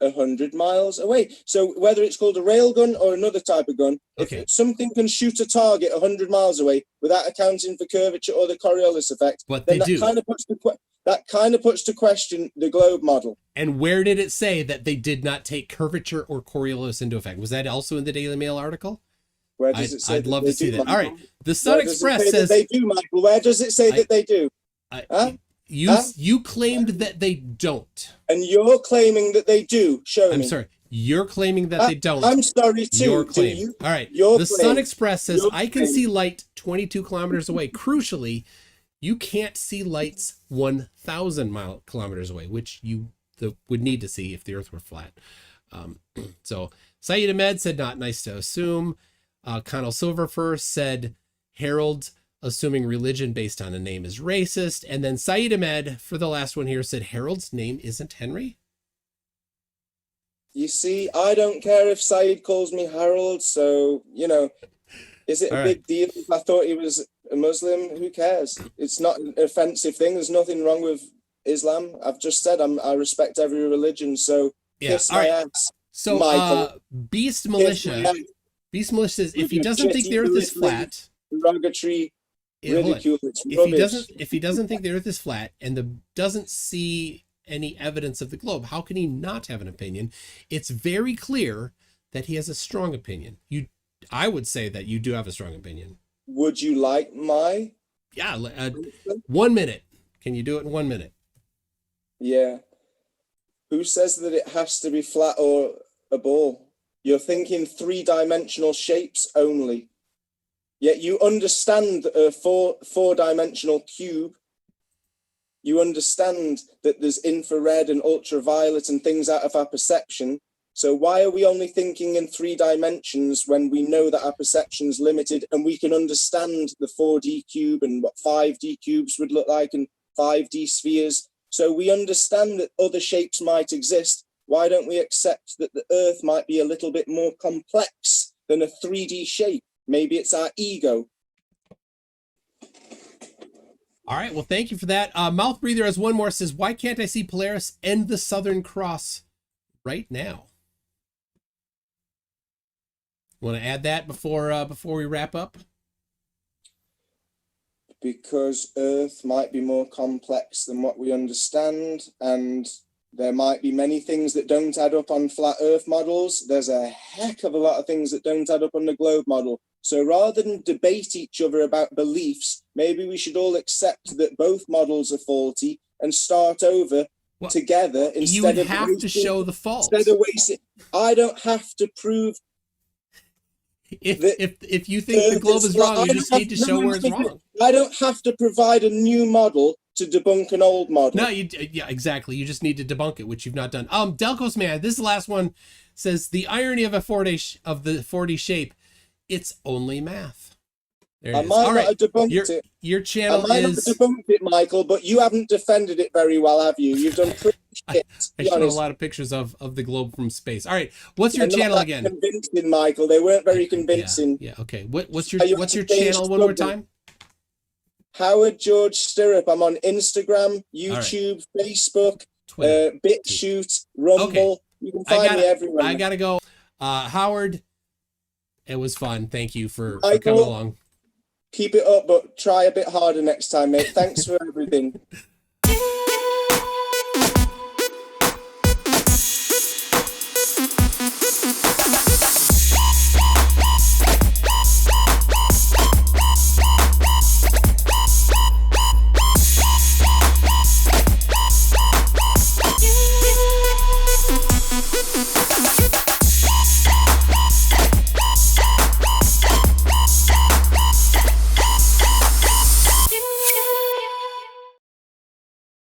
100 miles away. So whether it's called a railgun or another type of gun, if something can shoot a target 100 miles away without accounting for curvature or the Coriolis effect,
but
then
that
kind of puts the that kind of puts to question the globe model.
And where did it say that they did not take curvature or Coriolis into effect? Was that also in the Daily Mail article?
Where does it say
I'd love to see that.
Michael?
All right. The Sun Express says
they do, Michael. Where does it say that they do?
You claimed that they don't.
And you're claiming that they do. Show me.
I'm sorry. You're claiming that they don't.
I'm sorry too.
Your claim. All right. The Sun Express says, I can see light 22 kilometers away. Crucially, you can't see lights 1,000 kilometers away, which you would need to see if the Earth were flat. So Saeed Ahmed said, not nice to assume. Connell Silverfur said, Harold assuming religion based on a name is racist. And then Saeed Ahmed, for the last one here, said Harold's name isn't Henry.
You see, I don't care if Saeed calls me Harold, so, is it a big deal if I thought he was a Muslim? Who cares? It's not an offensive thing. There's nothing wrong with Islam. I've just said I respect every religion, so kiss my ass.
So,
Michael.
Beast Militia says, if he doesn't think the Earth is flat,
derogatory ridicule, it's rubbish.
If he doesn't think the Earth is flat and doesn't see any evidence of the globe, how can he not have an opinion? It's very clear that he has a strong opinion. I would say that you do have a strong opinion.
Would you like my?
Yeah, 1 minute. Can you do it in 1 minute?
Yeah. Who says that it has to be flat or a ball? You're thinking three-dimensional shapes only. Yet you understand a four-dimensional cube. You understand that there's infrared and ultraviolet and things out of our perception. So why are we only thinking in 3 dimensions when we know that our perception's limited and we can understand the 4D cube and what 5D cubes would look like and 5D spheres? So we understand that other shapes might exist. Why don't we accept that the Earth might be a little bit more complex than a 3D shape? Maybe it's our ego.
All right, well, thank you for that. Mouth Breather has one more, says, why can't I see Polaris and the Southern Cross right now? Want to add that before we wrap up?
Because Earth might be more complex than what we understand, and there might be many things that don't add up on flat Earth models. There's a heck of a lot of things that don't add up on the globe model. So rather than debate each other about beliefs, maybe we should all accept that both models are faulty and start over together instead
you
of
have to show the fault.
Instead of wasting, I don't have to prove.
If you think the globe is wrong, you just need to show where it's wrong.
I don't have to provide a new model to debunk an old model.
No, yeah, exactly. You just need to debunk it, which you've not done. Delcos Man, this is the last one, says the irony of the 4D shape, it's only math. There
I might not have debunked it.
Your channel
I might not have debunked it, Michael, but you haven't defended it very well, have you? You've done pretty shit.
I showed a lot of pictures of the globe from space. All right, what's your channel again?
Convincing, Michael. They weren't very convincing.
Yeah. Okay. What's your channel one more time?
Howard George Stirrup. I'm on Instagram, YouTube, Facebook, BitChute, Rumble. Okay. You can find me everywhere.
I gotta go. Howard, it was fun. Thank you for coming along.
Keep it up, but try a bit harder next time, mate. Thanks for everything.